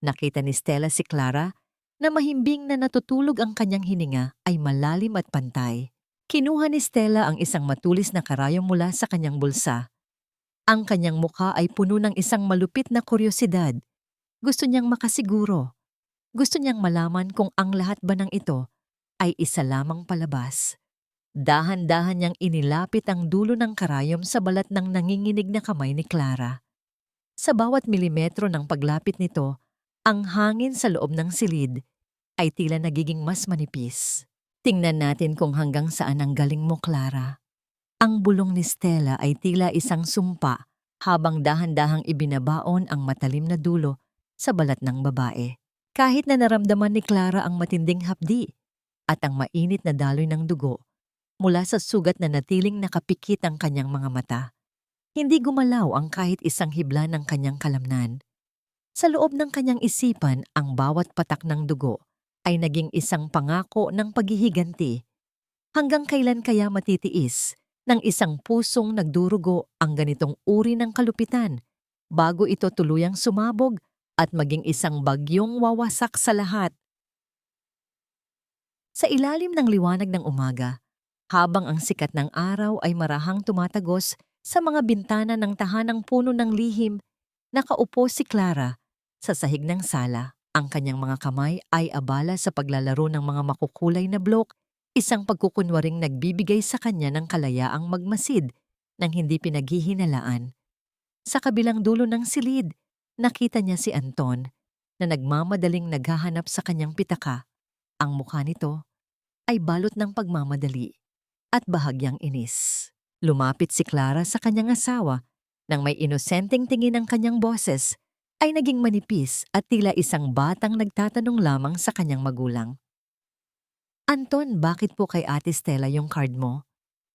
[SPEAKER 1] Nakita ni Stella si Clara na mahimbing na natutulog ang kanyang hininga ay malalim at pantay. Kinuha ni Stella ang isang matulis na karayom mula sa kanyang bulsa. Ang kanyang mukha ay puno ng isang malupit na kuryosidad. Gusto niyang makasiguro. Gusto niyang malaman kung ang lahat ba ng ito ay isa lamang palabas. Dahan-dahan niyang inilapit ang dulo ng karayom sa balat ng nanginginig na kamay ni Clara. Sa bawat milimetro ng paglapit nito, ang hangin sa loob ng silid ay tila nagiging mas manipis. Tingnan natin kung hanggang saan ang galing mo, Clara. Ang bulong ni Stella ay tila isang sumpa habang dahan-dahang ibinabaon ang matalim na dulo sa balat ng babae. Kahit na naramdaman ni Clara ang matinding hapdi at ang mainit na daloy ng dugo mula sa sugat na natiling nakapikit ang kanyang mga mata, hindi gumalaw ang kahit isang hibla ng kanyang kalamnan. Sa loob ng kanyang isipan, ang bawat patak ng dugo ay naging isang pangako ng paghihiganti. Hanggang kailan kaya matitiis ng isang pusong nagdurugo ang ganitong uri ng kalupitan bago ito tuluyang sumabog at maging isang bagyong wawasak sa lahat? Sa ilalim ng liwanag ng umaga, habang ang sikat ng araw ay marahang tumatagos sa mga bintana ng tahanang puno ng lihim, nakaupo si Clara sa sahig ng sala. Ang kanyang mga kamay ay abala sa paglalaro ng mga makukulay na blok, isang pagkukunwaring nagbibigay sa kanya ng kalayaang magmasid nang hindi pinaghihinalaan. Sa kabilang dulo ng silid, nakita niya si Anton na nagmamadaling naghahanap sa kanyang pitaka. Ang mukha nito ay balot ng pagmamadali at bahagyang inis. Lumapit si Clara sa kanyang asawa nang may inosenteng tingin ng kanyang boses ay naging manipis at tila isang batang nagtatanong lamang sa kanyang magulang. "Anton, bakit po kay Ate Stella yung card mo?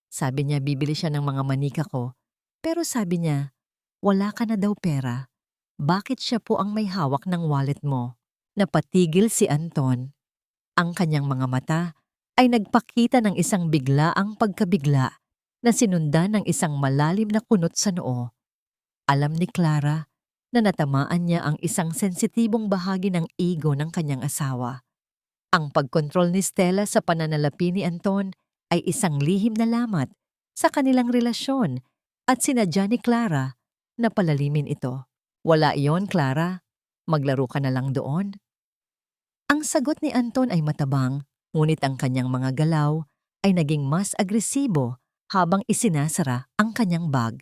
[SPEAKER 1] Sabi niya bibili siya ng mga manika ko, pero sabi niya, wala ka na daw pera. Bakit siya po ang may hawak ng wallet mo?" Napatigil si Anton. Ang kanyang mga mata ay nagpakita ng isang biglaang pagkabigla na sinundan ng isang malalim na kunot sa noo. Alam ni Clara na natamaan niya ang isang sensitibong bahagi ng ego ng kanyang asawa. Ang pagkontrol ni Stella sa pananalapi ni Anton ay isang lihim na lamat sa kanilang relasyon at sinadya ni Clara na palalimin ito. "Wala iyon, Clara. Maglaro ka na lang doon." Ang sagot ni Anton ay matabang, ngunit ang kanyang mga galaw ay naging mas agresibo habang isinasara ang kanyang bag.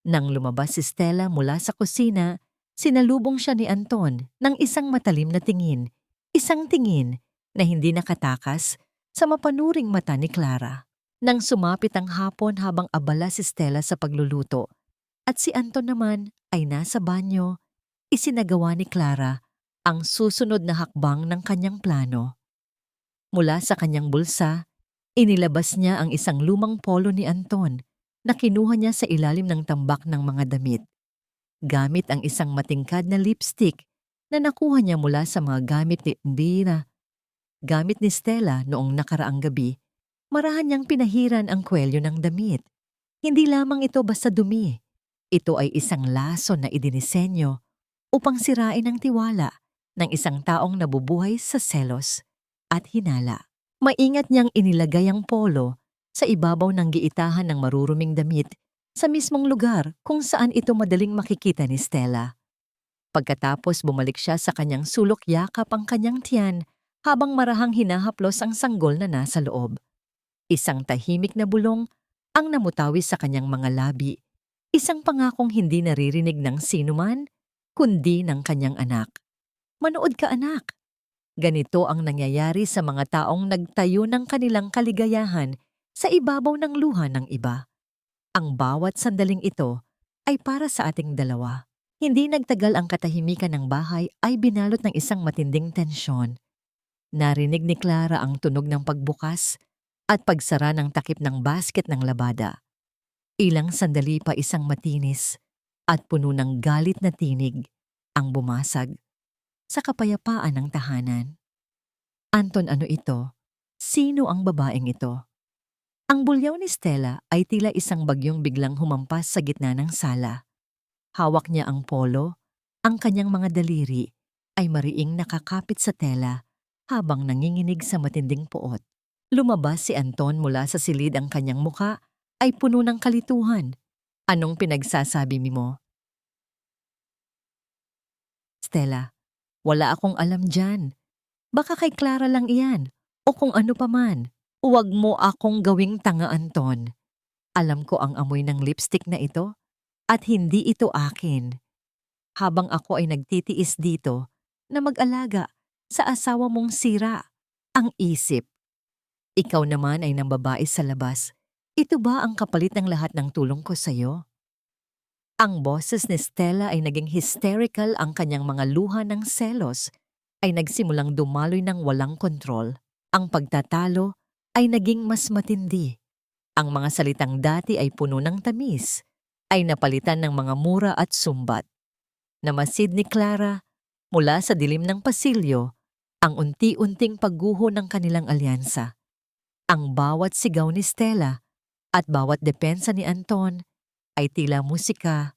[SPEAKER 1] Nang lumabas si Stella mula sa kusina, sinalubong siya ni Anton ng isang matalim na tingin, isang tingin na hindi nakatakas sa mapanuring mata ni Clara. Nang sumapit ang hapon habang abala si Stella sa pagluluto at si Anton naman ay nasa banyo, isinagawa ni Clara ang susunod na hakbang ng kanyang plano. Mula sa kanyang bulsa, inilabas niya ang isang lumang polo ni Anton na kinuha niya sa ilalim ng tambak ng mga damit. Gamit ang isang matingkad na lipstick na nakuha niya mula sa mga gamit ni Stella noong nakaraang gabi, marahan niyang pinahiran ang kwelyo ng damit. Hindi lamang ito basta dumi. Ito ay isang laso na idinisenyo upang sirain ang tiwala ng isang taong nabubuhay sa selos at hinala. Maingat niyang inilagay ang polo sa ibabaw ng giitahan ng maruruming damit sa mismong lugar kung saan ito madaling makikita ni Stella. Pagkatapos bumalik siya sa kanyang sulok yakap ang kanyang tiyan habang marahang hinahaplos ang sanggol na nasa loob. Isang tahimik na bulong ang namutawi sa kanyang mga labi, isang pangakong hindi naririnig ng sinuman kundi ng kanyang anak. "Manood ka, anak. Ganito ang nangyayari sa mga taong nagtayo ng kanilang kaligayahan sa ibabaw ng luha ng iba. Ang bawat sandaling ito ay para sa ating dalawa." Hindi nagtagal ang katahimikan ng bahay ay binalot ng isang matinding tensyon. Narinig ni Clara ang tunog ng pagbukas at pagsara ng takip ng basket ng labada. Ilang sandali pa isang matinis at puno ng galit na tinig ang bumasag sa kapayapaan ng tahanan. "Anton, ano ito? Sino ang babaeng ito?" Ang bulyaw ni Stella ay tila isang bagyong biglang humampas sa gitna ng sala. Hawak niya ang polo, ang kanyang mga daliri ay mariing nakakapit sa tela habang nanginginig sa matinding puot. Lumabas si Anton mula sa silid, ang kanyang muka ay puno ng kalituhan. Anong pinagsasabi mo? Stella, wala akong alam dyan. Baka kay Clara lang iyan o kung ano pa man. Huwag mo akong gawing tanga, Anton. Alam ko ang amoy ng lipstick na ito at hindi ito akin. Habang ako ay nagtitiis dito na mag-alaga sa asawa mong sira ang isip. Ikaw naman ay nambabae sa labas. Ito ba ang kapalit ng lahat ng tulong ko sa'yo? Ang boses ni Stella ay naging hysterical, ang kanyang mga luha ng selos ay nagsimulang dumaloy ng walang kontrol. Ang pagtatalo ay naging mas matindi. Ang mga salitang dati ay puno ng tamis ay napalitan ng mga mura at sumbat. Namasid ni Clara mula sa dilim ng pasilyo ang unti-unting pagguho ng kanilang alyansa. Ang bawat sigaw ni Stella at bawat depensa ni Anton ay tila musika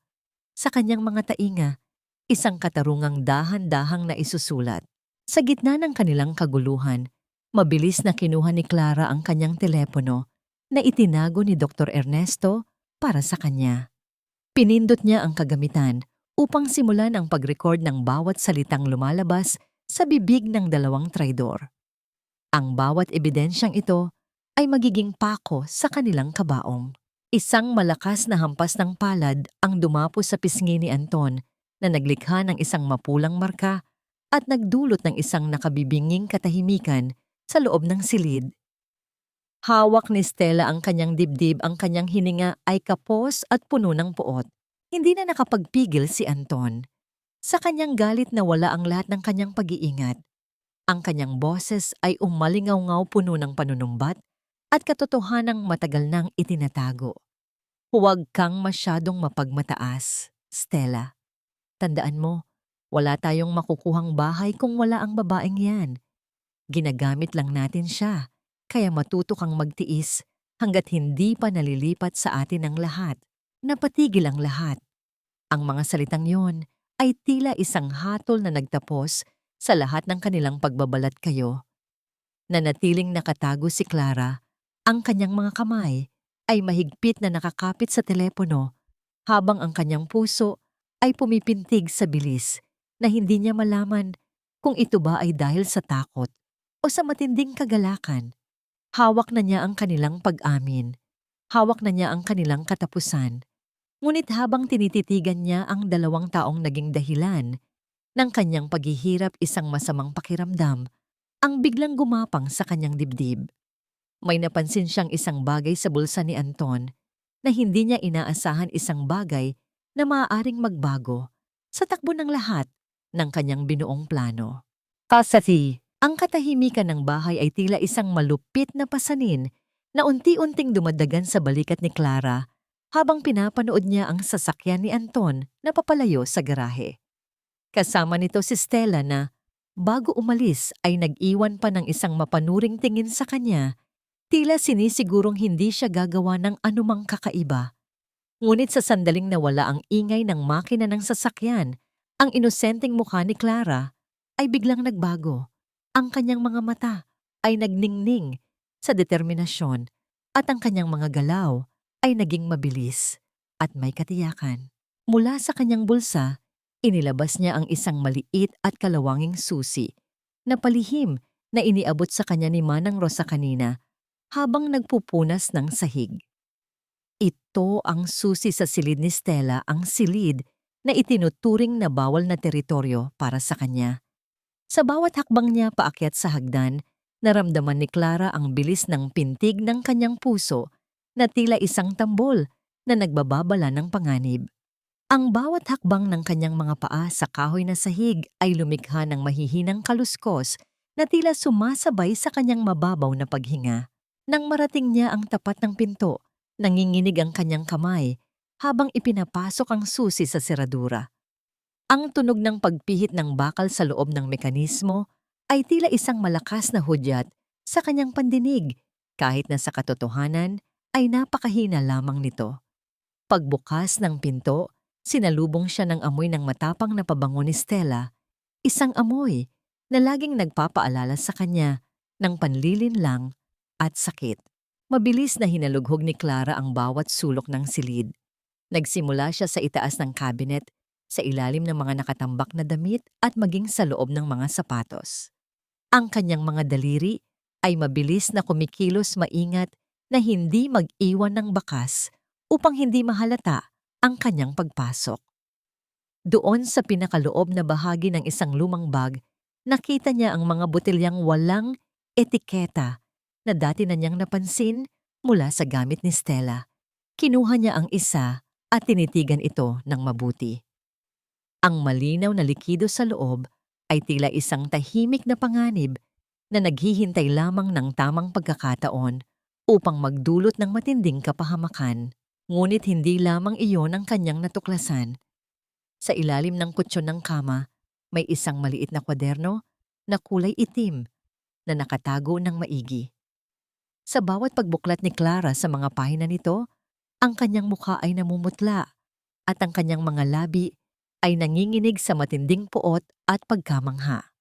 [SPEAKER 1] sa kanyang mga tainga, isang katarungang dahan-dahang na isusulat. Sa gitna ng kanilang kaguluhan, mabilis na kinuha ni Clara ang kanyang telepono na itinago ni Dr. Ernesto para sa kanya. Pinindot niya ang kagamitan upang simulan ang pag-record ng bawat salitang lumalabas sa bibig ng dalawang traidor. Ang bawat ebidensyang ito ay magiging pako sa kanilang kabaong. Isang malakas na hampas ng palad ang dumapo sa pisngi ni Anton na naglikha ng isang mapulang marka at nagdulot ng isang nakabibinging katahimikan sa loob ng silid. Hawak ni Stella ang kanyang dibdib, ang kanyang hininga ay kapos at puno ng puot. Hindi na nakapagpigil si Anton. Sa kanyang galit na wala ang lahat ng kanyang pag-iingat. Ang kanyang boses ay umalingaw-ngaw, puno ng panunumbat at katotohanang matagal nang itinatago. Huwag kang masyadong mapagmataas, Stella. Tandaan mo, wala tayong makukuhang bahay kung wala ang babaeng yan. Ginagamit lang natin siya, kaya matuto kang magtiis hanggat hindi pa nalilipat sa atin ang lahat. Napatigil ang lahat. Ang mga salitang yon ay tila isang hatol na nagtapos sa lahat ng kanilang pagbabalat kayo. Nanatiling nakatago si Clara, ang kanyang mga kamay ay mahigpit na nakakapit sa telepono habang ang kanyang puso ay pumipintig sa bilis na hindi niya malaman kung ito ba ay dahil sa takot o sa matinding kagalakan. Hawak na niya ang kanilang pag-amin. Hawak na niya ang kanilang katapusan. Ngunit habang tinititigan niya ang dalawang taong naging dahilan ng kanyang paghihirap, isang masamang pakiramdam ang biglang gumapang sa kanyang dibdib. May napansin siyang isang bagay sa bulsa ni Anton na hindi niya inaasahan, isang bagay na maaaring magbago sa takbo ng lahat ng kanyang binuong plano. Kasati, ang katahimikan ng bahay ay tila isang malupit na pasanin na unti-unting dumadagan sa balikat ni Clara habang pinapanood niya ang sasakyan ni Anton na papalayo sa garahe. Kasama nito si Stella na, bago umalis, ay nag-iwan pa ng isang mapanuring tingin sa kanya. Tila sinisigurong hindi siya gagawa ng anumang kakaiba. Ngunit sa sandaling nawala ang ingay ng makina ng sasakyan, ang inosenteng mukha ni Clara ay biglang nagbago. Ang kanyang mga mata ay nagningning sa determinasyon at ang kanyang mga galaw ay naging mabilis at may katiyakan. Mula sa kanyang bulsa, inilabas niya ang isang maliit at kalawanging susi na palihim na iniabot sa kanya ni Manang Rosa kanina habang nagpupunas ng sahig. Ito ang susi sa silid ni Stella, ang silid na itinuturing na bawal na teritoryo para sa kanya. Sa bawat hakbang niya paakyat sa hagdan, naramdaman ni Clara ang bilis ng pintig ng kanyang puso na tila isang tambol na nagbababala ng panganib. Ang bawat hakbang ng kanyang mga paa sa kahoy na sahig ay lumikha ng mahihinang kaluskos na tila sumasabay sa kanyang mababaw na paghinga. Nang marating niya ang tapat ng pinto, nanginginig ang kanyang kamay habang ipinapasok ang susi sa seradura. Ang tunog ng pagpihit ng bakal sa loob ng mekanismo ay tila isang malakas na hudyat sa kanyang pandinig kahit na sa katotohanan ay napakahina lamang nito. Pagbukas ng pinto, sinalubong siya ng amoy ng matapang na pabango ni Stella, isang amoy na laging nagpapaalala sa kanya ng panlilinlang at sakit. Mabilis na hinalughog ni Clara ang bawat sulok ng silid. Nagsimula siya sa itaas ng cabinet, sa ilalim ng mga nakatambak na damit at maging sa loob ng mga sapatos. Ang kanyang mga daliri ay mabilis na kumikilos maingat na hindi mag-iwan ng bakas upang hindi mahalata ang kanyang pagpasok. Doon sa pinakaloob na bahagi ng isang lumang bag, nakita niya ang mga botilyang walang etiketa na dati na niyang napansin mula sa gamit ni Stella. Kinuha niya ang isa at tinitigan ito ng mabuti. Ang malinaw na likido sa loob ay tila isang tahimik na panganib na naghihintay lamang ng tamang pagkakataon upang magdulot ng matinding kapahamakan. Ngunit hindi lamang iyon ang kanyang natuklasan. Sa ilalim ng kutsyon ng kama, may isang maliit na kwaderno na kulay itim na nakatago ng maigi. Sa bawat pagbuklat ni Clara sa mga pahina nito, ang kanyang mukha ay namumutla at ang kanyang mga labi ay nanginginig sa matinding puot at pagkamangha.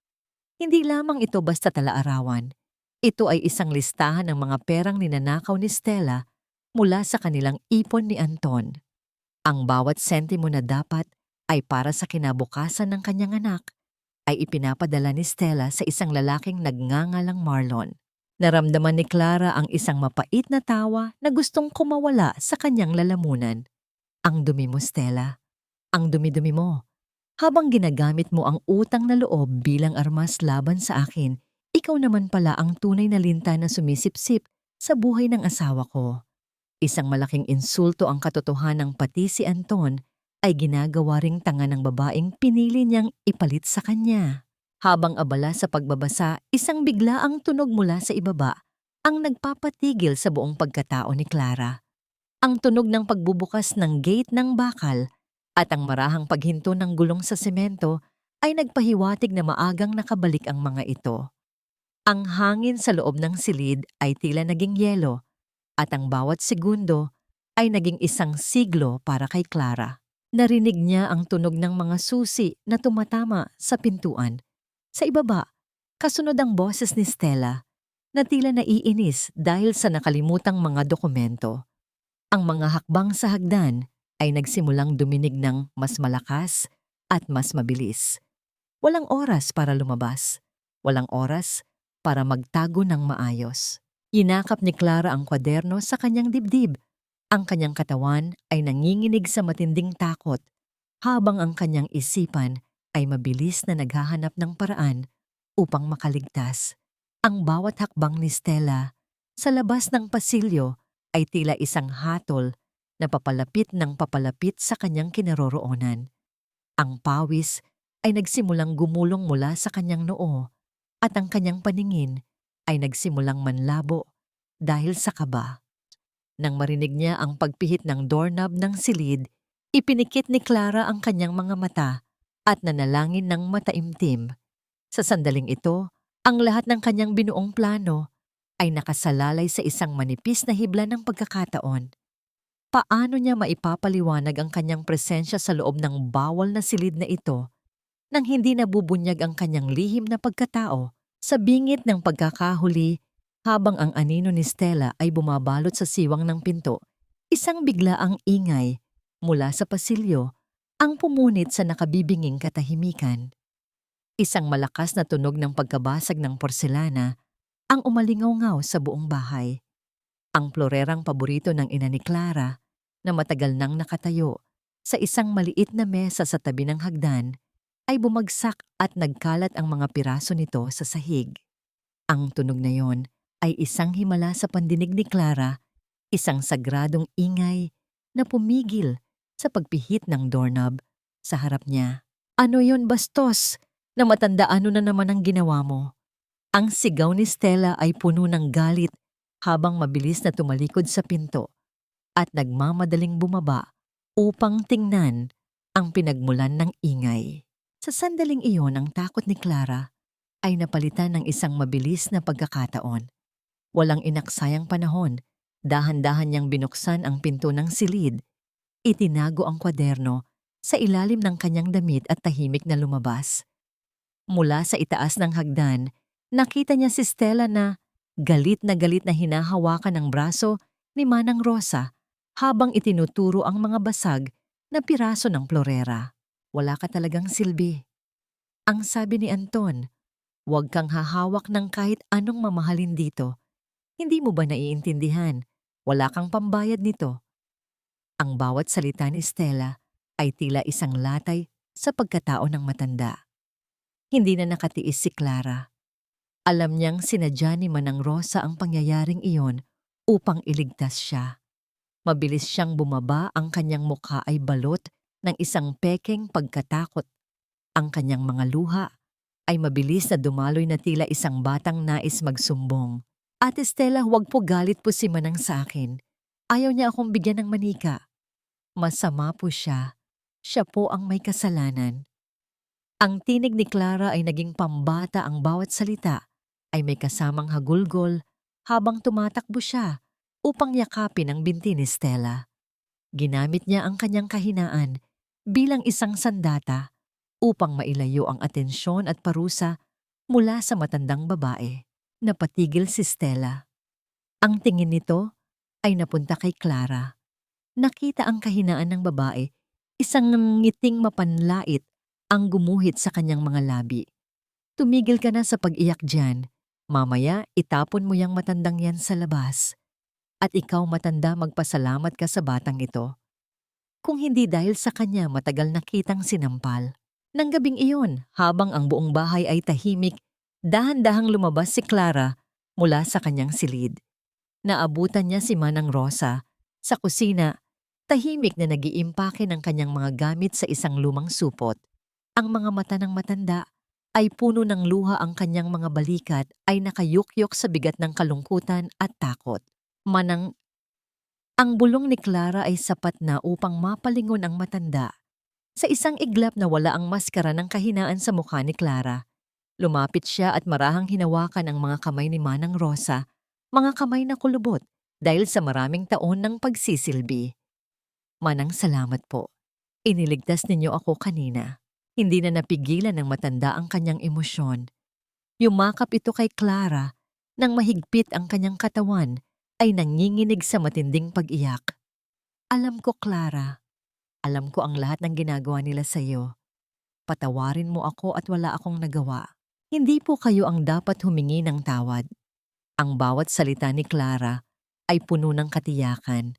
[SPEAKER 1] Hindi lamang ito basta tala-arawan. Ito ay isang listahan ng mga perang ninanakaw ni Stella mula sa kanilang ipon ni Anton. Ang bawat sentimo na dapat ay para sa kinabukasan ng kanyang anak ay ipinapadala ni Stella sa isang lalaking nagngangalang Marlon. Naramdaman ni Clara ang isang mapait na tawa na gustong kumawala sa kanyang lalamunan. Ang dumi mo, Stella. Ang dumi-dumi mo. Habang ginagamit mo ang utang na loob bilang armas laban sa akin, ikaw naman pala ang tunay na linta na sumisipsip sa buhay ng asawa ko. Isang malaking insulto ang katotohanang pati si Anton ay ginagawa ring tanga ng babaeng pinili niyang ipalit sa kanya. Habang abala sa pagbabasa, isang biglaang tunog mula sa ibaba ang nagpapatigil sa buong pagkatao ni Clara. Ang tunog ng pagbubukas ng gate ng bakal at ang marahang paghinto ng gulong sa semento ay nagpahiwatig na maagang nakabalik ang mga ito. Ang hangin sa loob ng silid ay tila naging yelo at ang bawat segundo ay naging isang siglo para kay Clara. Narinig niya ang tunog ng mga susi na tumatama sa pintuan. Sa ibaba, kasunod ang boses ni Stella na tila naiinis dahil sa nakalimutang mga dokumento. Ang mga hakbang sa hagdan ay nagsimulang duminig ng mas malakas at mas mabilis. Walang oras para lumabas. Walang oras para magtago ng maayos. Yinakap ni Clara ang kwaderno sa kanyang dibdib. Ang kanyang katawan ay nanginginig sa matinding takot habang ang kanyang isipan ay mabilis na naghahanap ng paraan upang makaligtas. Ang bawat hakbang ni Stella sa labas ng pasilyo ay tila isang hatol na papalapit ng papalapit sa kanyang kinaroroonan. Ang pawis ay nagsimulang gumulong mula sa kanyang noo at ang kanyang paningin ay nagsimulang manlabo dahil sa kaba. Nang marinig niya ang pagpihit ng doorknob ng silid, ipinikit ni Clara ang kanyang mga mata at nanalangin ng mataimtim. Sa sandaling ito, ang lahat ng kanyang binuong plano ay nakasalalay sa isang manipis na hibla ng pagkakataon. Paano niya maipapaliwanag ang kanyang presensya sa loob ng bawal na silid na ito nang hindi nabubunyag ang kanyang lihim na pagkatao? Sa bingit ng pagkakahuli, habang ang anino ni Stella ay bumabalot sa siwang ng pinto, isang biglaang ingay mula sa pasilyo ang pumunit sa nakabibinging katahimikan. Isang malakas na tunog ng pagkabasag ng porselana ang umalingaw-ngaw sa buong bahay. Ang florerang paborito ng ina ni Clara na matagal nang nakatayo sa isang maliit na mesa sa tabi ng hagdan ay bumagsak at nagkalat ang mga piraso nito sa sahig. Ang tunog na yon ay isang himala sa pandinig ni Clara, isang sagradong ingay na pumigil sa pagpihit ng doorknob sa harap niya. Ano yon, bastos? Na matandaan na naman ang ginawa mo. Ang sigaw ni Stella ay puno ng galit habang mabilis na tumalikod sa pinto at nagmamadaling bumaba upang tingnan ang pinagmulan ng ingay. Sa sandaling iyon, ang takot ni Clara ay napalitan ng isang mabilis na pagkakataon. Walang inaksayang panahon, dahan-dahan niyang binuksan ang pinto ng silid, itinago ang kwaderno sa ilalim ng kanyang damit at tahimik na lumabas. Mula sa itaas ng hagdan, nakita niya si Stella na galit na hinahawakan ng braso ni Manang Rosa habang itinuturo ang mga basag na piraso ng florera. Wala ka talagang silbi. Ang sabi ni Anton, huwag kang hahawak ng kahit anong mamahalin dito. Hindi mo ba naiintindihan? Wala kang pambayad nito. Ang bawat salita ni Stella ay tila isang latay sa pagkatao ng matanda. Hindi na nakatiis si Clara. Alam niyang sinadya ni Manang Rosa ang pangyayaring iyon upang iligtas siya. Mabilis siyang bumaba, ang kanyang mukha ay balot ng isang pekeng pagkatakot. Ang kanyang mga luha ay mabilis na dumaloy na tila isang batang nais magsumbong. Ate Stella, huwag po, galit po si Manang sa akin. Ayaw niya akong bigyan ng manika. Masama po siya. Siya po ang may kasalanan. Ang tinig ni Clara ay naging pambata, ang bawat salita ay may kasamang hagulgol habang tumatakbo siya upang yakapin ang binti ni Stella. Ginamit niya ang kanyang kahinaan bilang isang sandata upang mailayo ang atensyon at parusa mula sa matandang babae. Napatigil si Stella. Ang tingin nito ay napunta kay Clara. Nakita ang kahinaan ng babae, isang ngiting mapanlait ang gumuhit sa kanyang mga labi. Tumigil ka na sa pag-iyak dyan. Mamaya itapon mo yang matandang yan sa labas. At ikaw, matanda, magpasalamat ka sa batang ito. Kung hindi dahil sa kanya matagal na kitang sinampal. Nang gabing iyon, habang ang buong bahay ay tahimik, dahan-dahang lumabas si Clara mula sa kanyang silid. Naabutan niya si Manang Rosa sa kusina, tahimik na nag-iimpake ng kanyang mga gamit sa isang lumang supot. Ang mga mata ng matanda ay puno ng luha, ang kanyang mga balikat ay nakayukyok sa bigat ng kalungkutan at takot. Manang, ang bulong ni Clara ay sapat na upang mapalingon ang matanda. Sa isang iglap na wala ang maskara ng kahinaan sa mukha ni Clara, lumapit siya at marahang hinawakan ang mga kamay ni Manang Rosa, mga kamay na kulubot dahil sa maraming taon ng pagsisilbi. Manang, salamat po. Iniligtas ninyo ako kanina. Hindi na napigilan ng matanda ang kanyang emosyon. Yumakap ito kay Clara nang mahigpit, ang kanyang katawan ay nanginginig sa matinding pag-iyak. Alam ko, Clara. Alam ko ang lahat ng ginagawa nila sa iyo. Patawarin mo ako at wala akong nagawa. Hindi po kayo ang dapat humingi ng tawad. Ang bawat salita ni Clara ay puno ng katiyakan.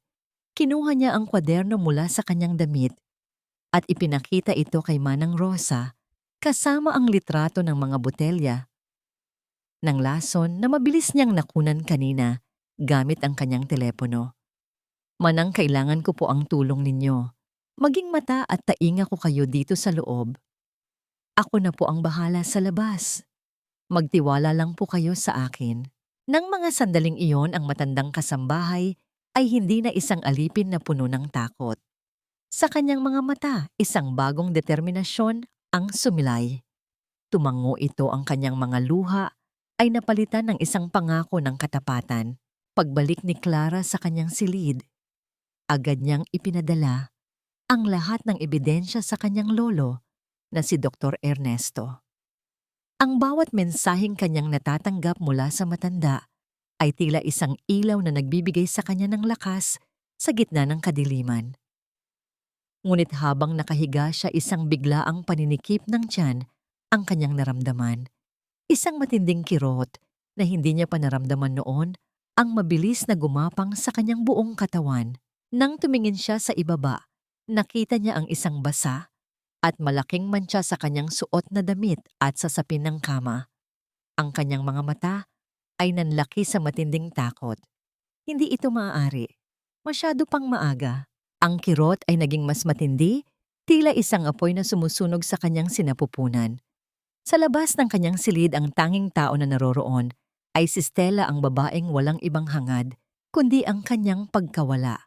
[SPEAKER 1] Kinuha niya ang kwaderno mula sa kanyang damit at ipinakita ito kay Manang Rosa kasama ang litrato ng mga botelya ng lason na mabilis niyang nakunan kanina gamit ang kanyang telepono. Manang, kailangan ko po ang tulong ninyo. Maging mata at tainga ko kayo dito sa loob. Ako na po ang bahala sa labas. Magtiwala lang po kayo sa akin. Nang mga sandaling iyon, ang matandang kasambahay ay hindi na isang alipin na puno ng takot. Sa kanyang mga mata, isang bagong determinasyon ang sumilay. Tumango ito, ang kanyang mga luha ay napalitan ng isang pangako ng katapatan. Pagbalik ni Clara sa kanyang silid, agad niyang ipinadala ang lahat ng ebidensya sa kanyang lolo na si Dr. Ernesto. Ang bawat mensaheng kanyang natatanggap mula sa matanda ay tila isang ilaw na nagbibigay sa kanya ng lakas sa gitna ng kadiliman. Ngunit habang nakahiga siya, isang biglaang paninikip ng tiyan ang kanyang naramdaman. Isang matinding kirot na hindi niya pa naramdaman noon, ang mabilis na gumapang sa kanyang buong katawan. Nang tumingin siya sa ibaba, nakita niya ang isang basa at malaking mantsa sa kanyang suot na damit at sa sapin ng kama. Ang kanyang mga mata ay nanlaki sa matinding takot. Hindi ito maaari. Masyado pang maaga. Ang kirot ay naging mas matindi, tila isang apoy na sumusunog sa kanyang sinapupunan. Sa labas ng kanyang silid, ang tanging tao na naroroon ay si Stella, ang babaeng walang ibang hangad, kundi ang kanyang pagkawala.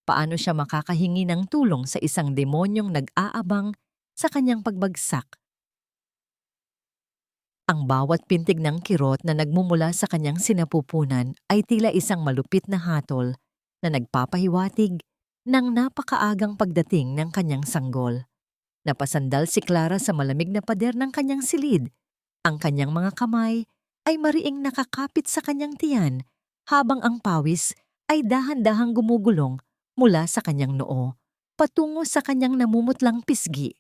[SPEAKER 1] Paano siya makakahingi ng tulong sa isang demonyong nag-aabang sa kanyang pagbagsak? Ang bawat pintig ng kirot na nagmumula sa kanyang sinapupunan ay tila isang malupit na hatol na nagpapahiwatig ng napakaagang pagdating ng kanyang sanggol. Napasandal si Clara sa malamig na pader ng kanyang silid. Ang kanyang mga kamay ay mariing nakakapit sa kanyang tiyan habang ang pawis ay dahan-dahang gumugulong mula sa kanyang noo patungo sa kanyang namumutlang pisgi.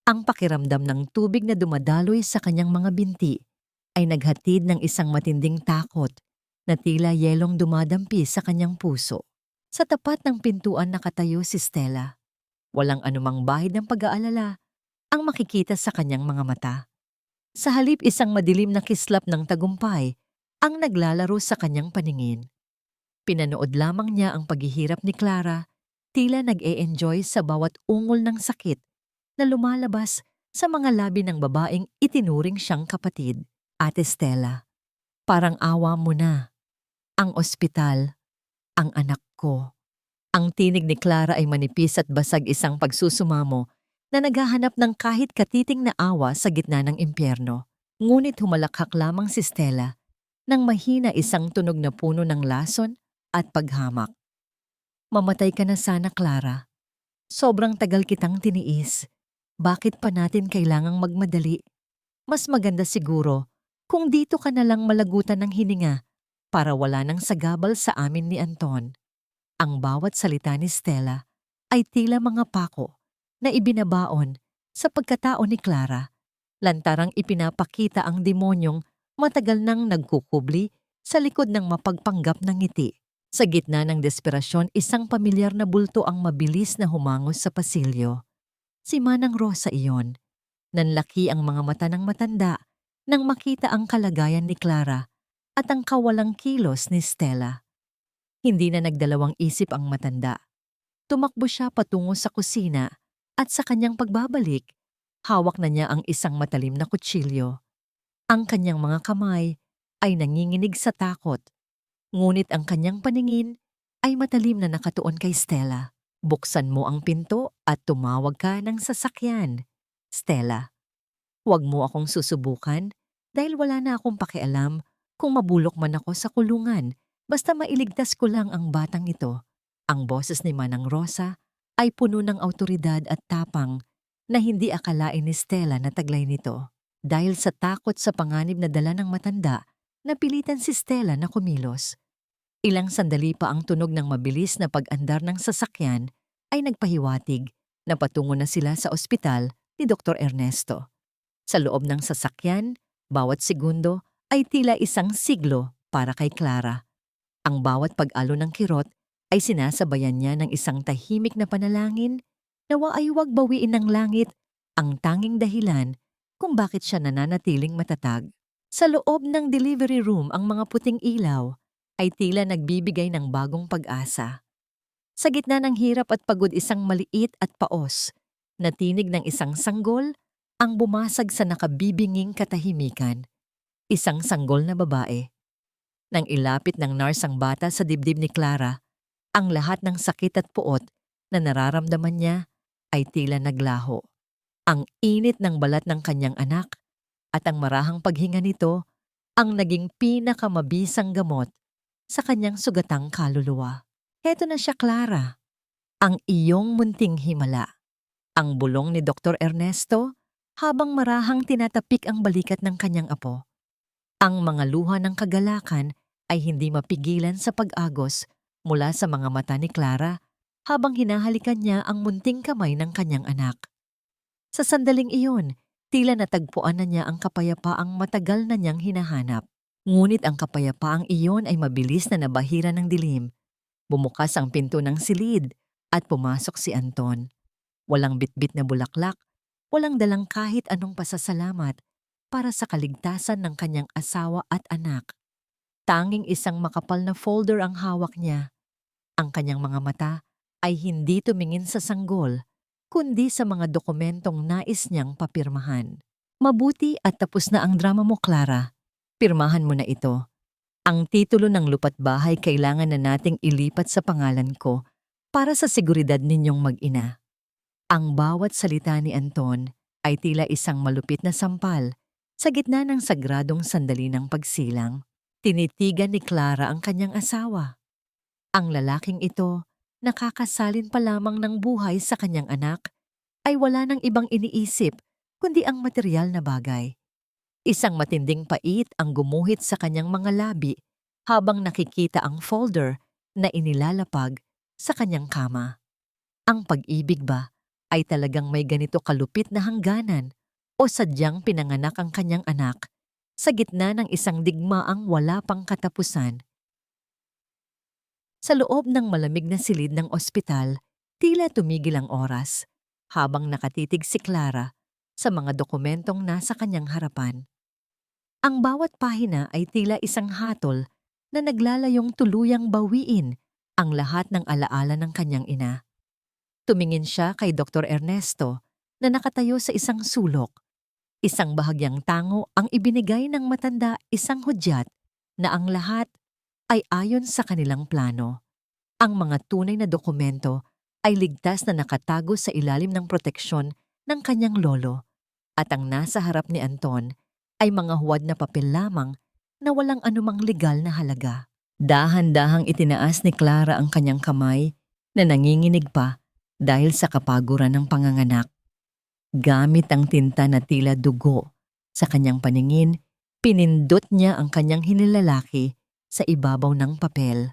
[SPEAKER 1] Ang pakiramdam ng tubig na dumadaloy sa kanyang mga binti ay naghatid ng isang matinding takot na tila yelong dumadampi sa kanyang puso. Sa tapat ng pintuan nakatayo si Stella. Walang anumang bahid ng pag-aalala ang makikita sa kanyang mga mata. Sa halip isang madilim na kislap ng tagumpay ang naglalaro sa kanyang paningin. Pinanood lamang niya ang paghihirap ni Clara, tila nag-e-enjoy sa bawat ungol ng sakit na lumalabas sa mga labi ng babaeng itinuring siyang kapatid. Ate Stella, parang awa mo na. Ang ospital, ang anak ko. Ang tinig ni Clara ay manipis at basag, isang pagsusumamo na naghahanap ng kahit katiting na awa sa gitna ng impyerno. Ngunit humalakhak lamang si Stella nang mahina isang tunog na puno ng lason at paghamak. Mamatay ka na sana, Clara. Sobrang tagal kitang tiniis. Bakit pa natin kailangang magmadali? Mas maganda siguro kung dito ka na lang malagutan ng hininga para wala nang sagabal sa amin ni Anton. Ang bawat salita ni Stella ay tila mga pako na ibinabaon sa pagkatao ni Clara. Lantarang ipinapakita ang demonyong matagal nang nagkukubli sa likod ng mapagpanggap na ngiti. Sa gitna ng desperasyon, isang pamilyar na bulto ang mabilis na humangos sa pasilyo. Si Manang Rosa iyon. Nanlaki ang mga mata ng matanda nang makita ang kalagayan ni Clara at ang kawalang kilos ni Stella. Hindi na nagdalawang isip ang matanda. Tumakbo siya patungo sa kusina at sa kanyang pagbabalik, hawak na niya ang isang matalim na kutsilyo. Ang kanyang mga kamay ay nanginginig sa takot, ngunit ang kanyang paningin ay matalim na nakatuon kay Stella. Buksan mo ang pinto at tumawag ka ng sasakyan. Stella, huwag mo akong susubukan dahil wala na akong pakialam kung mabulok man ako sa kulungan. Basta mailigtas ko lang ang batang ito. Ang boses ni Manang Rosa ay puno ng awtoridad at tapang na hindi akalain ni Stella na taglay nito. Dahil sa takot sa panganib na dala ng matanda, napilitan si Stella na kumilos. Ilang sandali pa ang tunog ng mabilis na pag-andar ng sasakyan ay nagpahiwatig na patungo na sila sa ospital ni Dr. Ernesto. Sa loob ng sasakyan, bawat segundo ay tila isang siglo para kay Clara. Ang bawat pag-alo ng kirot ay sinasabayan niya ng isang tahimik na panalangin nawa ay huwag bawiin ng langit ang tanging dahilan kung bakit siya nananatiling matatag. Sa loob ng delivery room, ang mga puting ilaw ay tila nagbibigay ng bagong pag-asa. Sa gitna ng hirap at pagod, isang maliit at paos na tinig ng isang sanggol ang bumasag sa nakabibinging katahimikan. Isang sanggol na babae. Nang ilapit ng nurse ang bata sa dibdib ni Clara, ang lahat ng sakit at puot na nararamdaman niya ay tila naglaho. Ang init ng balat ng kanyang anak at ang marahang paghinga nito ang naging pinakamabisang gamot sa kanyang sugatang kaluluwa. Heto na siya, Clara, ang iyong munting himala. Ang bulong ni Dr. Ernesto habang marahang tinatapik ang balikat ng kanyang apo. Ang mga luha ng kagalakan ay hindi mapigilan sa pag-agos mula sa mga mata ni Clara habang hinahalikan niya ang munting kamay ng kanyang anak. Sa sandaling iyon, tila natagpuan na niya ang kapayapaang matagal na niyang hinahanap. Ngunit ang kapayapaang iyon ay mabilis na nabahira ng dilim. Bumukas ang pinto ng silid at pumasok si Anton. Walang bitbit na bulaklak, walang dalang kahit anong pasasalamat para sa kaligtasan ng kanyang asawa at anak. Tanging isang makapal na folder ang hawak niya. Ang kanyang mga mata ay hindi tumingin sa sanggol, kundi sa mga dokumentong nais niyang papirmahan. Mabuti at tapos na ang drama mo, Clara. Pirmahan mo na ito. Ang titulo ng lupa't bahay kailangan na nating ilipat sa pangalan ko para sa seguridad ninyong mag-ina. Ang bawat salita ni Anton ay tila isang malupit na sampal Sa gitna ng sagradong sandali ng pagsilang, tinitigan ni Clara ang kanyang asawa. Ang lalaking ito, nakakasalin pa lamang ng buhay sa kanyang anak, ay wala ng ibang iniisip kundi ang material na bagay. Isang matinding pait ang gumuhit sa kanyang mga labi habang nakikita ang folder na inilalapag sa kanyang kama. Ang pag-ibig ba ay talagang may ganito kalupit na hangganan o sadyang pinanganak ang kanyang anak sa gitna ng isang digmaang wala pang katapusan? Sa loob ng malamig na silid ng ospital, tila tumigil ang oras habang nakatitig si Clara sa mga dokumentong nasa kanyang harapan. Ang bawat pahina ay tila isang hatol na naglalayong tuluyang bawiin ang lahat ng alaala ng kanyang ina. Tumingin siya kay Dr. Ernesto na nakatayo sa isang sulok. Isang bahagyang tango ang ibinigay ng matanda, isang hudyat na ang lahat ay ayon sa kanilang plano. Ang mga tunay na dokumento ay ligtas na nakatago sa ilalim ng proteksyon ng kanyang lolo at ang nasa harap ni Anton ay mga huwad na papel lamang na walang anumang legal na halaga. Dahan-dahang itinaas ni Clara ang kanyang kamay na nanginginig pa dahil sa kapaguran ng panganganak. Gamit ang tinta na tila dugo sa kanyang paningin, pinindot niya ang kanyang hinilalaki sa ibabaw ng papel.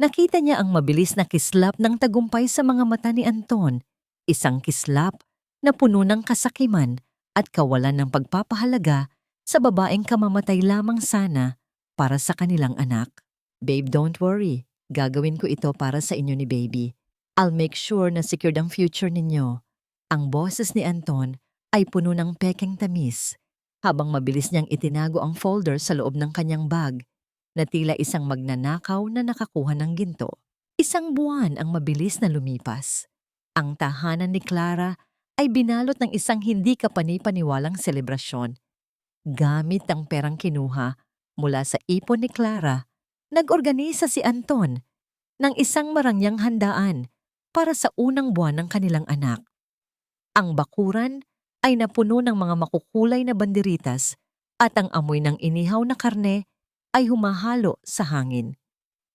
[SPEAKER 1] Nakita niya ang mabilis na kislap ng tagumpay sa mga mata ni Anton, isang kislap na puno ng kasakiman at kawalan ng pagpapahalaga sa babaeng kamamatay lamang sana para sa kanilang anak. Babe, don't worry. Gagawin ko ito para sa inyo ni baby. I'll make sure na secured ang future ninyo. Ang boses ni Anton ay puno ng pekeng tamis habang mabilis niyang itinago ang folder sa loob ng kanyang bag na tila isang magnanakaw na nakakuha ng ginto. Isang buwan ang mabilis na lumipas. Ang tahanan ni Clara ay binalot ng isang hindi kapani-paniwalang selebrasyon. Gamit ang perang kinuha mula sa ipon ni Clara, nag-organisa si Anton ng isang marangyang handaan para sa unang buwan ng kanilang anak. Ang bakuran ay napuno ng mga makukulay na banderitas at ang amoy ng inihaw na karne ay humahalo sa hangin.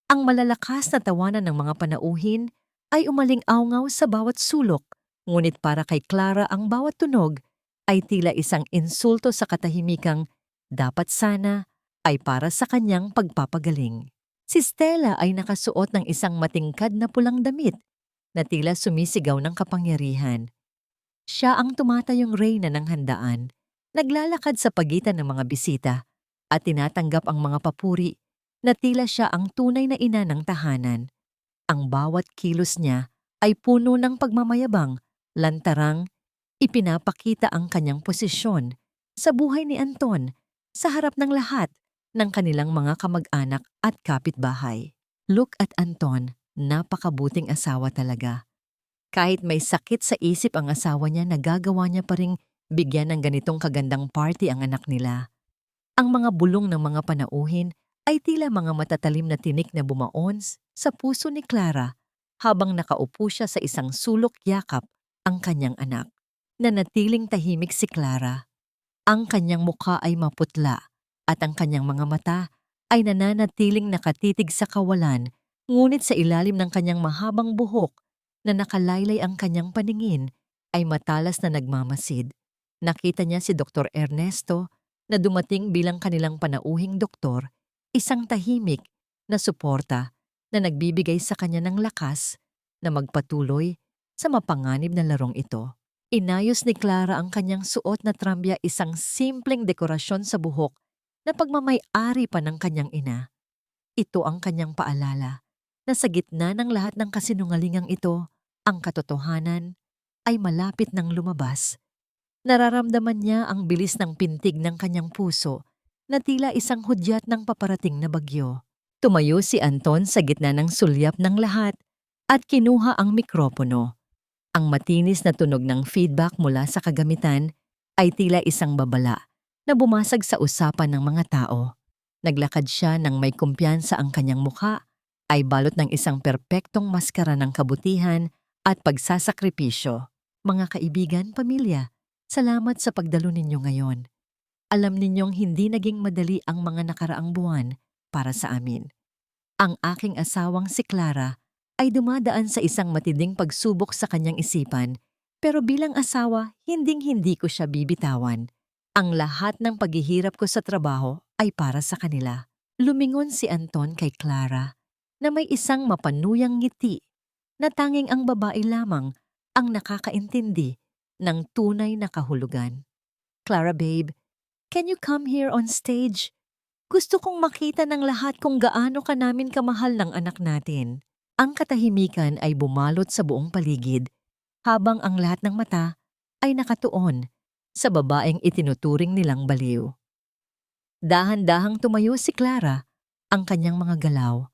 [SPEAKER 1] Ang malalakas na tawanan ng mga panauhin ay umaling-awngaw sa bawat sulok, ngunit para kay Clara ang bawat tunog ay tila isang insulto sa katahimikang dapat sana ay para sa kanyang pagpapagaling. Si Stella ay nakasuot ng isang matingkad na pulang damit na tila sumisigaw ng kapangyarihan. Siya ang tumatayong reyna ng handaan, naglalakad sa pagitan ng mga bisita at tinatanggap ang mga papuri na tila siya ang tunay na ina ng tahanan. Ang bawat kilos niya ay puno ng pagmamayabang, lantarang, ipinapakita ang kanyang posisyon sa buhay ni Anton sa harap ng lahat ng kanilang mga kamag-anak at kapitbahay. Look at Anton, napakabuting asawa talaga. Kahit may sakit sa isip ang asawa niya, nagagawa niya pa ring bigyan ng ganitong kagandang party ang anak nila. Ang mga bulong ng mga panauhin ay tila mga matatalim na tinik na bumaon sa puso ni Clara habang nakaupo siya sa isang sulok yakap ang kanyang anak. Nanatiling tahimik si Clara. Ang kanyang mukha ay maputla at ang kanyang mga mata ay nananatiling nakatitig sa kawalan, ngunit sa ilalim ng kanyang mahabang buhok na nakalaylay ang kanyang paningin ay matalas na nagmamasid. Nakita niya si Dr. Ernesto na dumating bilang kanilang panauhing doktor, isang tahimik na suporta na nagbibigay sa kanya ng lakas na magpatuloy sa mapanganib na larong ito. Inayos ni Clara ang kanyang suot na trambya, isang simpleng dekorasyon sa buhok na pagmamay-ari pa ng kanyang ina. Ito ang kanyang paalala na sa gitna ng lahat ng kasinungalingang ito, ang katotohanan ay malapit ng lumabas. Nararamdaman niya ang bilis ng pintig ng kanyang puso na tila isang hudyat ng paparating na bagyo. Tumayo si Anton sa gitna ng sulyap ng lahat at kinuha ang mikropono. Ang matinis na tunog ng feedback mula sa kagamitan ay tila isang babala na bumasag sa usapan ng mga tao. Naglakad siya ng may kumpiyansa, ang kanyang mukha ay balot ng isang perpektong maskara ng kabutihan at pagsasakripisyo. Mga kaibigan, pamilya, salamat sa pagdalo ninyo ngayon. Alam ninyong hindi naging madali ang mga nakaraang buwan para sa amin. Ang aking asawang si Clara ay dumadaan sa isang matinding pagsubok sa kanyang isipan, pero bilang asawa, hinding-hindi ko siya bibitawan. Ang lahat ng paghihirap ko sa trabaho ay para sa kanila. Lumingon si Anton kay Clara na may isang mapanuyang ngiti na tanging ang babae lamang ang nakakaintindi ng tunay na kahulugan. Clara babe, can you come here on stage? Gusto kong makita ng lahat kung gaano ka namin kamahal ng anak natin. Ang katahimikan ay bumalot sa buong paligid habang ang lahat ng mata ay nakatuon sa babaeng itinuturing nilang baliw. Dahan-dahang tumayo si Clara, ang kanyang mga galaw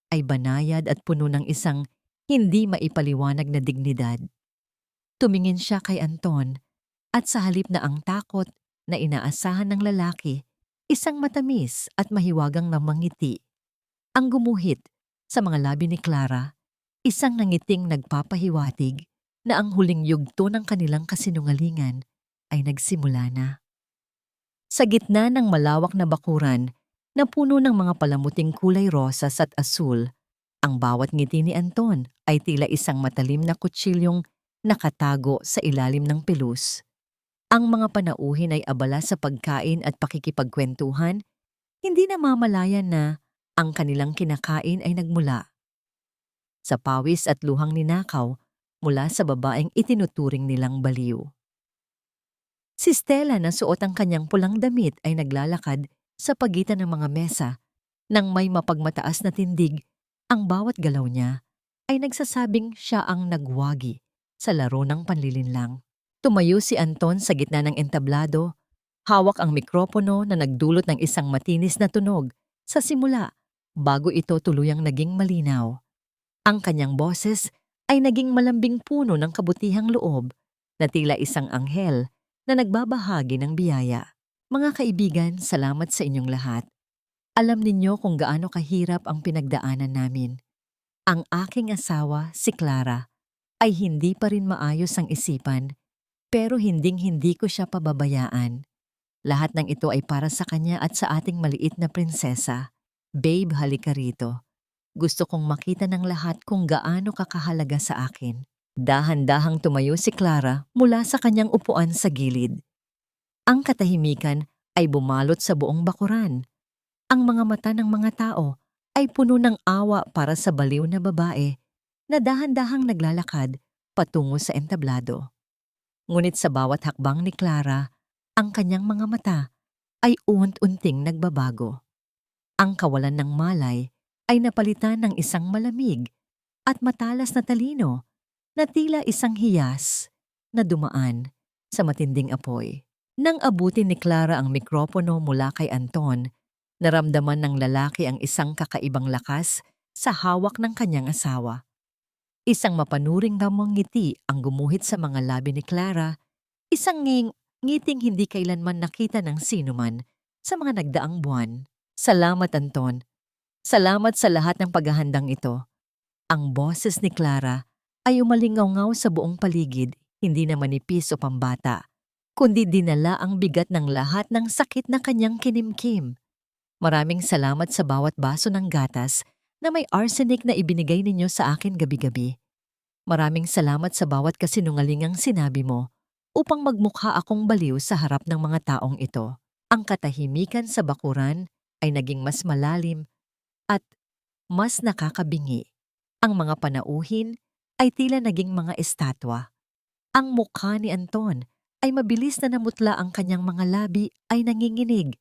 [SPEAKER 1] ay banayad at puno ng isang hindi maipaliwanag na dignidad. Tumingin siya kay Anton at sa halip na ang takot na inaasahan ng lalaki, isang matamis at mahiwagang namangiti ang gumuhit sa mga labi ni Clara, isang nangiting nagpapahiwatig na ang huling yugto ng kanilang kasinungalingan ay nagsimula na. Sa gitna ng malawak na bakuran na puno ng mga palamuting kulay rosas at asul, ang bawat ngiti ni Anton ay tila isang matalim na kutsilyong nakatago sa ilalim ng pelus. Ang mga panauhin ay abala sa pagkain at pakikipagkwentuhan, hindi namamalayan na ang kanilang kinakain ay nagmula sa pawis at luhang ninakaw mula sa babaeng itinuturing nilang baliw. Si Stella na suot ang kanyang pulang damit ay naglalakad sa pagitan ng mga mesa nang may mapagmataas na tindig. Ang bawat galaw niya ay nagsasabing siya ang nagwagi sa laro ng panlilinlang. Tumayo si Anton sa gitna ng entablado, hawak ang mikropono na nagdulot ng isang matinis na tunog sa simula bago ito tuluyang naging malinaw. Ang kanyang boses ay naging malambing puno ng kabutihang loob na tila isang anghel na nagbabahagi ng biyaya. Mga kaibigan, salamat sa inyong lahat. Alam ninyo kung gaano kahirap ang pinagdaanan namin. Ang aking asawa, si Clara, ay hindi pa rin maayos ang isipan, pero hinding-hindi ko siya pababayaan. Lahat ng ito ay para sa kanya at sa ating maliit na prinsesa. Babe, halika rito. Gusto kong makita ng lahat kung gaano kakahalaga sa akin. Dahan-dahang tumayo si Clara mula sa kanyang upuan sa gilid. Ang katahimikan ay bumalot sa buong bakuran. Ang mga mata ng mga tao ay puno ng awa para sa baliw na babae na dahan-dahang naglalakad patungo sa entablado. Ngunit sa bawat hakbang ni Clara, ang kanyang mga mata ay unti-unting nagbabago. Ang kawalan ng malay ay napalitan ng isang malamig at matalas na talino na tila isang hiyas na dumaan sa matinding apoy. Nang abutin ni Clara ang mikropono mula kay Anton, naramdaman ng lalaki ang isang kakaibang lakas sa hawak ng kanyang asawa. Isang mapanuring damong ngiti ang gumuhit sa mga labi ni Clara, isang ngiting hindi kailanman nakita ng sinuman sa mga nagdaang buwan. Salamat, Anton. Salamat sa lahat ng paghahandang ito. Ang boses ni Clara ay umalingaw-ngaw sa buong paligid, hindi na manipis o pambata, kundi dinala ang bigat ng lahat ng sakit na kanyang kinimkim. Maraming salamat sa bawat baso ng gatas na may arsenic na ibinigay ninyo sa akin gabi-gabi. Maraming salamat sa bawat kasinungalingang sinabi mo upang magmukha akong baliw sa harap ng mga taong ito. Ang katahimikan sa bakuran ay naging mas malalim at mas nakakabingi. Ang mga panauhin ay tila naging mga estatwa. Ang mukha ni Anton ay mabilis na namutla, ang kanyang mga labi ay nanginginig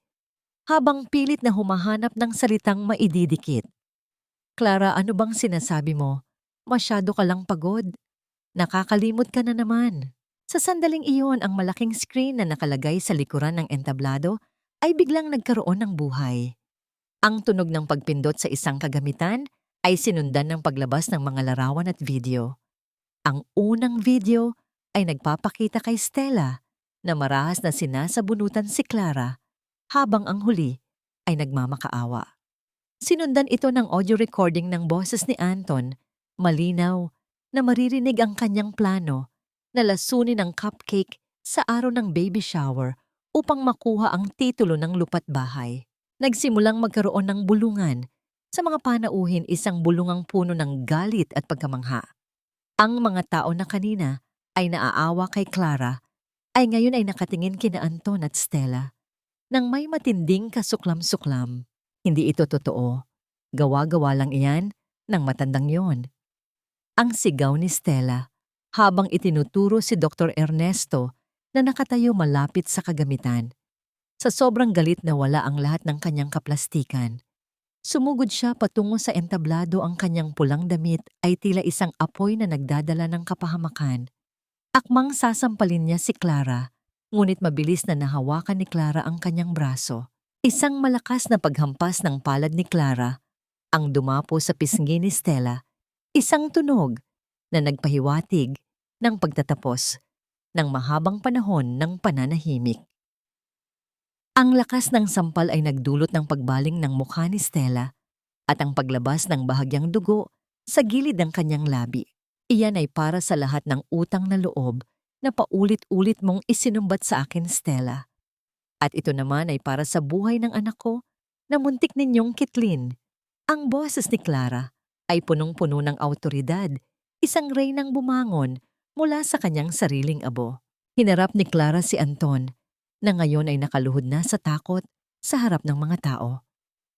[SPEAKER 1] habang pilit na humahanap ng salitang maididikit. Clara, ano bang sinasabi mo? Masyado ka lang pagod. Nakakalimot ka na naman. Sa sandaling iyon, ang malaking screen na nakalagay sa likuran ng entablado ay biglang nagkaroon ng buhay. Ang tunog ng pagpindot sa isang kagamitan ay sinundan ng paglabas ng mga larawan at video. Ang unang video ay nagpapakita kay Stella na marahas na sinasabunutan si Clara habang ang huli ay nagmamakaawa. Sinundan ito ng audio recording ng boses ni Anton, malinaw na maririnig ang kanyang plano na lasunin ang cupcake sa araw ng baby shower upang makuha ang titulo ng lupa't bahay. Nagsimulang magkaroon ng bulungan. Sa mga panauhin, isang bulungang puno ng galit at pagkamangha. Ang mga tao na kanina ay naaawa kay Clara ay ngayon ay nakatingin kina Anton at Stella nang may matinding kasuklam-suklam. Hindi ito totoo. Gawa-gawa lang iyan ng matandang yon. Ang sigaw ni Stella habang itinuturo si Dr. Ernesto na nakatayo malapit sa kagamitan. Sa sobrang galit na wala ang lahat ng kanyang kaplastikan. Sumugod siya patungo sa entablado, ang kanyang pulang damit ay tila isang apoy na nagdadala ng kapahamakan. Akmang sasampalin niya si Clara, ngunit mabilis na nahawakan ni Clara ang kanyang braso. Isang malakas na paghampas ng palad ni Clara ang dumapo sa pisngi ni Stella, isang tunog na nagpahiwatig ng pagtatapos ng mahabang panahon ng pananahimik. Ang lakas ng sampal ay nagdulot ng pagbaling ng mukha ni Stella at ang paglabas ng bahagyang dugo sa gilid ng kanyang labi. Iyan ay para sa lahat ng utang na loob na paulit-ulit mong isinumbat sa akin, Stella. At ito naman ay para sa buhay ng anak ko na muntik ninyong kitlin. Ang boses ni Clara ay punong-puno ng awtoridad, isang reynang bumangon mula sa kanyang sariling abo. Hinarap ni Clara si Anton, na ngayon ay nakaluhod na sa takot sa harap ng mga tao.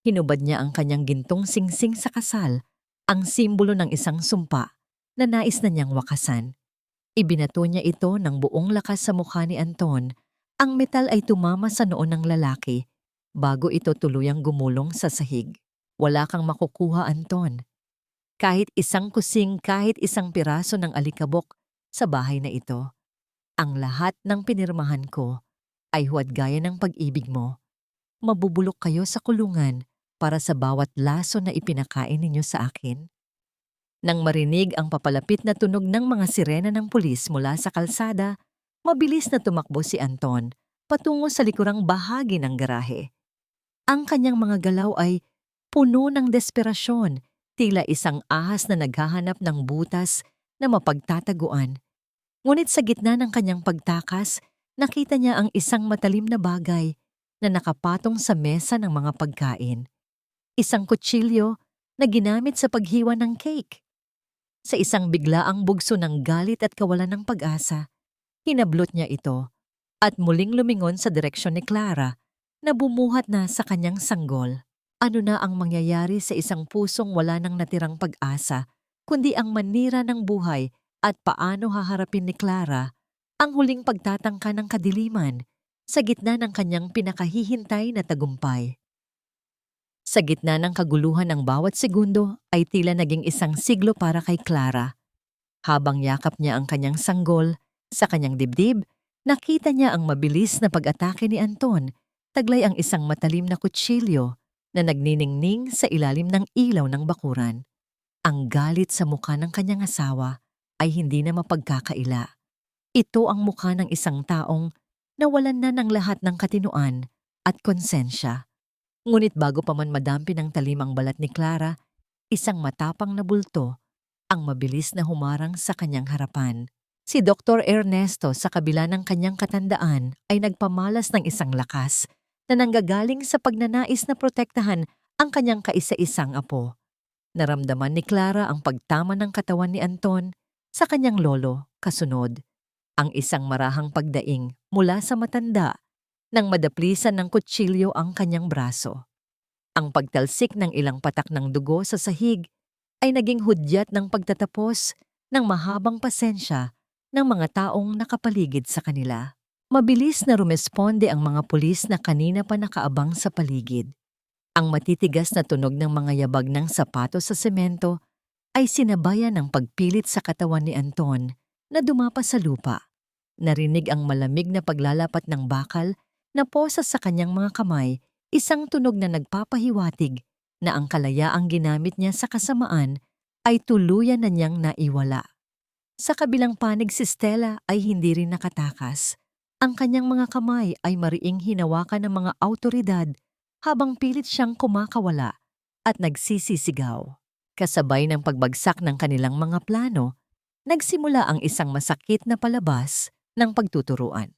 [SPEAKER 1] Hinubad niya ang kanyang gintong singsing sa kasal, ang simbolo ng isang sumpa na nais na niyang wakasan. Ibinato niya ito ng buong lakas sa mukha ni Anton. Ang metal ay tumama sa noo ng lalaki bago ito tuluyang gumulong sa sahig. Wala kang makukuha, Anton. Kahit isang kusing, kahit isang piraso ng alikabok sa bahay na ito. Ang lahat ng pinirmahan ko ay huwad gaya ng pag-ibig mo. Mabubulok kayo sa kulungan para sa bawat laso na ipinakain ninyo sa akin. Nang marinig ang papalapit na tunog ng mga sirena ng pulis mula sa kalsada, mabilis na tumakbo si Anton patungo sa likurang bahagi ng garahe. Ang kanyang mga galaw ay puno ng desperasyon, tila isang ahas na naghahanap ng butas na mapagtataguan. Ngunit sa gitna ng kanyang pagtakas, nakita niya ang isang matalim na bagay na nakapatong sa mesa ng mga pagkain. Isang kutsilyo na ginamit sa paghiwa ng cake. Sa isang biglaang bugso ng galit at kawalan ng pag-asa, hinablot niya ito at muling lumingon sa direksyon ni Clara na bumuhat na sa kanyang sanggol. Ano na ang mangyayari sa isang pusong wala nang natirang pag-asa, kundi ang manira ng buhay at paano haharapin ni Clara ang huling pagtatangka ng kadiliman sa gitna ng kanyang pinakahihintay na tagumpay. Sa gitna ng kaguluhan ng bawat segundo ay tila naging isang siglo para kay Clara. Habang yakap niya ang kanyang sanggol sa kanyang dibdib, nakita niya ang mabilis na pag-atake ni Anton, taglay ang isang matalim na kutsilyo na nagniningning sa ilalim ng ilaw ng bakuran. Ang galit sa mukha ng kanyang asawa ay hindi na mapagkakaila. Ito ang mukha ng isang taong nawalan na ng lahat ng katinuan at konsensya. Ngunit bago pa man madampi ng talim ang balat ni Clara, isang matapang na bulto ang mabilis na humarang sa kanyang harapan. Si Dr. Ernesto, sa kabila ng kanyang katandaan, ay nagpamalas ng isang lakas na nanggagaling sa pagnanais na protektahan ang kanyang kaisa-isang apo. Naramdaman ni Clara ang pagtama ng katawan ni Anton sa kanyang lolo kasunod. Ang isang marahang pagdaing mula sa matanda nang madaplisan ng kutsilyo ang kanyang braso. Ang pagtalsik ng ilang patak ng dugo sa sahig ay naging hudyat ng pagtatapos ng mahabang pasensya ng mga taong nakapaligid sa kanila. Mabilis na rumesponde ang mga pulis na kanina pa nakaabang sa paligid. Ang matitigas na tunog ng mga yabag ng sapatos sa semento ay sinabayan ng pagpilit sa katawan ni Anton na dumapa sa lupa. Narinig ang malamig na paglalapat ng bakal na posa sa kanyang mga kamay, isang tunog na nagpapahiwatig na ang kalayaang ginamit niya sa kasamaan ay tuluyan na niyang naiwala. Sa kabilang panig, si Stella ay hindi rin nakatakas. Ang kanyang mga kamay ay mariing hinawakan ng mga awtoridad habang pilit siyang kumakawala at nagsisisigaw. Kasabay ng pagbagsak ng kanilang mga plano, nagsimula ang isang masakit na palabas ng pagtuturuan.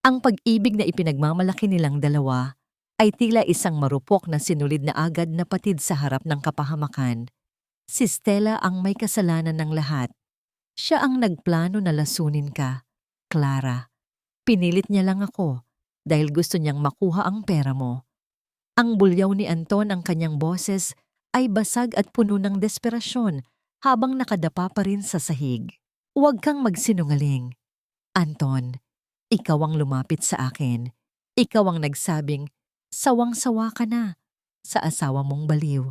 [SPEAKER 1] Ang pag-ibig na ipinagmamalaki nilang dalawa ay tila isang marupok na sinulid na agad na patid sa harap ng kapahamakan. Si Stella ang may kasalanan ng lahat. Siya ang nagplano na lasunin ka, Clara. Pinilit niya lang ako dahil gusto niyang makuha ang pera mo. Ang bulyaw ni Anton ang kanyang boses ay basag at puno ng desperasyon habang nakadapa pa rin sa sahig. Huwag kang magsinungaling. Anton, ikaw ang lumapit sa akin. Ikaw ang nagsabing, sawang-sawa ka na sa asawa mong baliw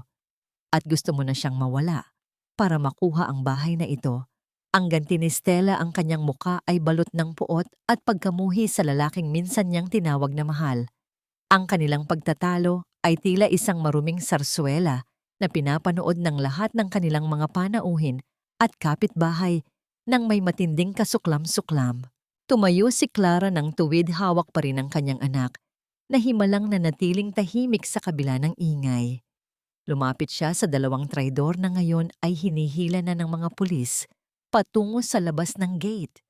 [SPEAKER 1] at gusto mo na siyang mawala para makuha ang bahay na ito. Ang ganti ni Stella ang kanyang muka ay balot ng puot at pagkamuhi sa lalaking minsan niyang tinawag na mahal. Ang kanilang pagtatalo ay tila isang maruming sarswela na pinapanood ng lahat ng kanilang mga panauhin at kapitbahay nang may matinding kasuklam-suklam. Tumayo si Clara ng tuwid, hawak pa rin ang kanyang anak na himalang nanatiling tahimik sa kabila ng ingay. Lumapit siya sa dalawang traidor na ngayon ay hinihila na ng mga pulis patungo sa labas ng gate.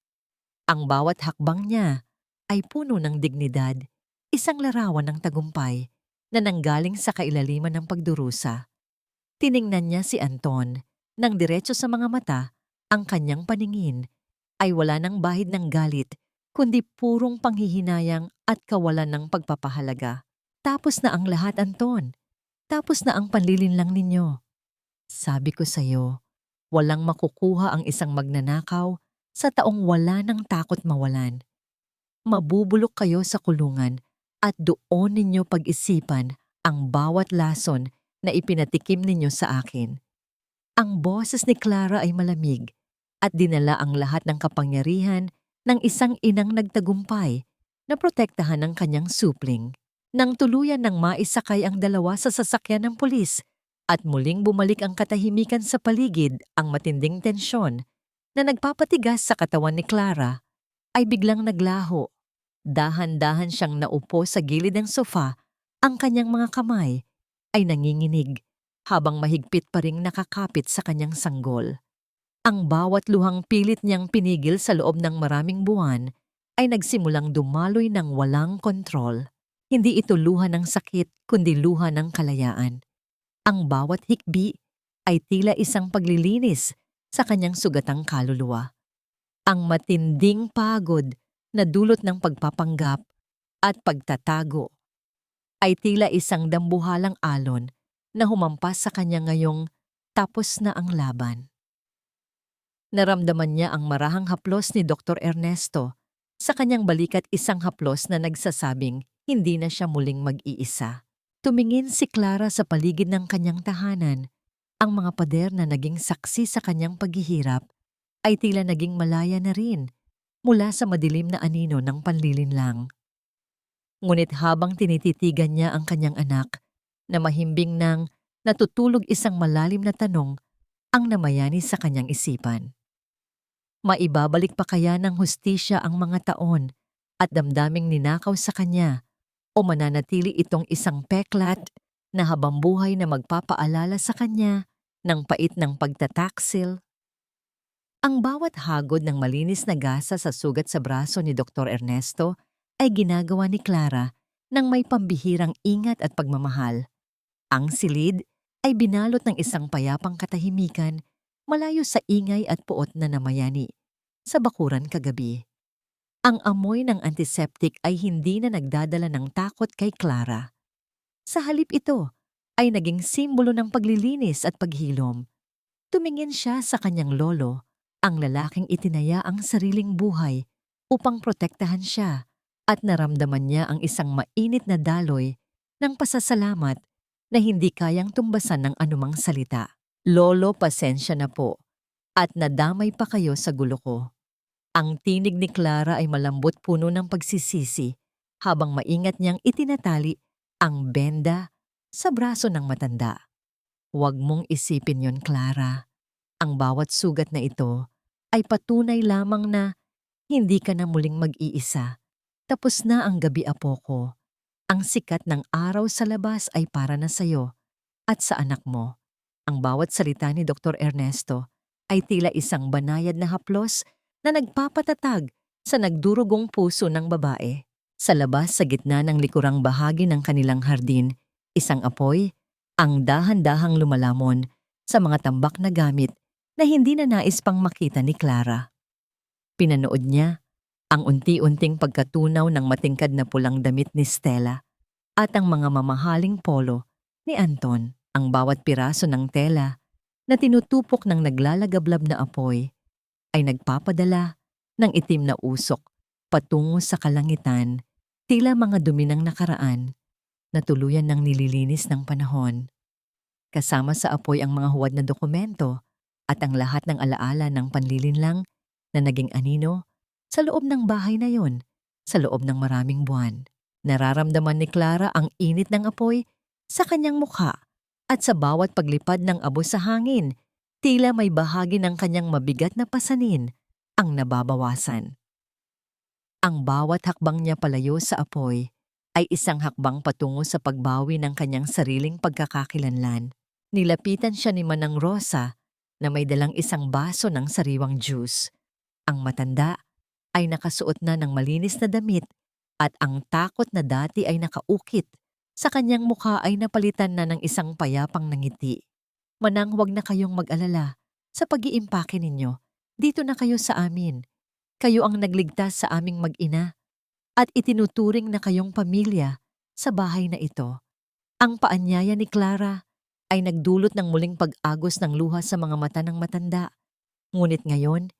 [SPEAKER 1] Ang bawat hakbang niya ay puno ng dignidad, isang larawan ng tagumpay na nanggaling sa kailaliman ng pagdurusa. Tiningnan niya si Anton nang diretso sa mga mata, ang kanyang paningin ay wala ng bahid ng galit kundi purong panghihinayang at kawalan ng pagpapahalaga. Tapos na ang lahat, Anton. Tapos na ang panlilinlang ninyo. Sabi ko sa'yo, walang makukuha ang isang magnanakaw sa taong wala ng takot mawalan. Mabubulok kayo sa kulungan at doon ninyo pag-isipan ang bawat lason na ipinatikim ninyo sa akin. Ang boses ni Clara ay malamig at dinala ang lahat ng kapangyarihan ng isang inang nagtagumpay na protektahan ng kanyang supling. Nang tuluyan ng maisakay ang dalawa sa sasakyan ng pulis at muling bumalik ang katahimikan sa paligid, ang matinding tensyon na nagpapatigas sa katawan ni Clara ay biglang naglaho. Dahan-dahan siyang naupo sa gilid ng sofa, ang kanyang mga kamay ay nanginginig habang mahigpit pa ring nakakapit sa kanyang sanggol. Ang bawat luhang pilit niyang pinigil sa loob ng maraming buwan ay nagsimulang dumaloy ng walang kontrol. Hindi ito luha ng sakit kundi luha ng kalayaan. Ang bawat hikbi ay tila isang paglilinis sa kanyang sugatang kaluluwa. Ang matinding pagod na dulot ng pagpapanggap at pagtatago ay tila isang dambuhalang alon na humampas sa kanya ngayong tapos na ang laban. Naramdaman niya ang marahang haplos ni Dr. Ernesto sa kanyang balikat, isang haplos na nagsasabing hindi na siya muling mag-iisa. Tumingin si Clara sa paligid ng kanyang tahanan. Ang mga pader na naging saksi sa kanyang paghihirap ay tila naging malaya na rin mula sa madilim na anino ng panlilinlang. Ngunit habang tinititigan niya ang kanyang anak, na mahimbing nang natutulog isang malalim na tanong ang namayani sa kanyang isipan. Maibabalik pa kaya ng hustisya ang mga taon at damdaming ninakaw sa kanya o mananatili itong isang peklat na habambuhay na magpapaalala sa kanya ng pait ng pagtataksil? Ang bawat hagod ng malinis na gasa sa sugat sa braso ni Dr. Ernesto ay ginagawa ni Clara ng may pambihirang ingat at pagmamahal. Ang silid ay binalot ng isang payapang katahimikan malayo sa ingay at puot na namayani sa bakuran kagabi. Ang amoy ng antiseptic ay hindi na nagdadala ng takot kay Clara. Sa halip ito ay naging simbolo ng paglilinis at paghilom. Tumingin siya sa kanyang lolo, ang lalaking itinaya ang sariling buhay upang protektahan siya, at naramdaman niya ang isang mainit na daloy ng pasasalamat na hindi kayang tumbasan ng anumang salita. Lolo, pasensya na po at nadamay pa kayo sa gulo ko. Ang tinig ni Clara ay malambot, puno ng pagsisisi habang maingat niyang itinatali ang benda sa braso ng matanda. Huwag mong isipin yon, Clara. Ang bawat sugat na ito ay patunay lamang na hindi ka na muling mag-iisa. Tapos na ang gabi, apo ko. Ang sikat ng araw sa labas ay para na sayo at sa anak mo. Ang bawat salita ni Dr. Ernesto ay tila isang banayad na haplos na nagpapatatag sa nagdurugong puso ng babae. Sa labas sa gitna ng likurang bahagi ng kanilang hardin, isang apoy ang dahan-dahang lumalamon sa mga tambak na gamit na hindi na nais pang makita ni Clara. Pinanood niya ang unti-unting pagkatunaw ng matingkad na pulang damit ni Stella at ang mga mamahaling polo ni Anton. Ang bawat piraso ng tela na tinutupok ng naglalagablab na apoy ay nagpapadala ng itim na usok patungo sa kalangitan, tila mga dumi ng nakaraan na tuluyan ng nililinis ng panahon. Kasama sa apoy ang mga huwad na dokumento at ang lahat ng alaala ng panlilinlang na naging anino sa loob ng bahay na yon, sa loob ng maraming buwan. Nararamdaman ni Clara ang init ng apoy sa kanyang mukha at sa bawat paglipad ng abo sa hangin, tila may bahagi ng kanyang mabigat na pasanin ang nababawasan. Ang bawat hakbang niya palayo sa apoy ay isang hakbang patungo sa pagbawi ng kanyang sariling pagkakakilanlan. Nilapitan siya ni Manang Rosa na may dalang isang baso ng sariwang juice. Ang matanda ay nakasuot na ng malinis na damit at ang takot na dati ay nakaukit sa kanyang mukha ay napalitan na ng isang payapang ngiti. Manang, huwag na kayong mag-alala sa pag-iimpake ninyo. Dito na kayo sa amin. Kayo ang nagligtas sa aming mag-ina at itinuturing na kayong pamilya sa bahay na ito. Ang paanyaya ni Clara ay nagdulot ng muling pag-agos ng luha sa mga mata ng matanda. Ngunit ngayon,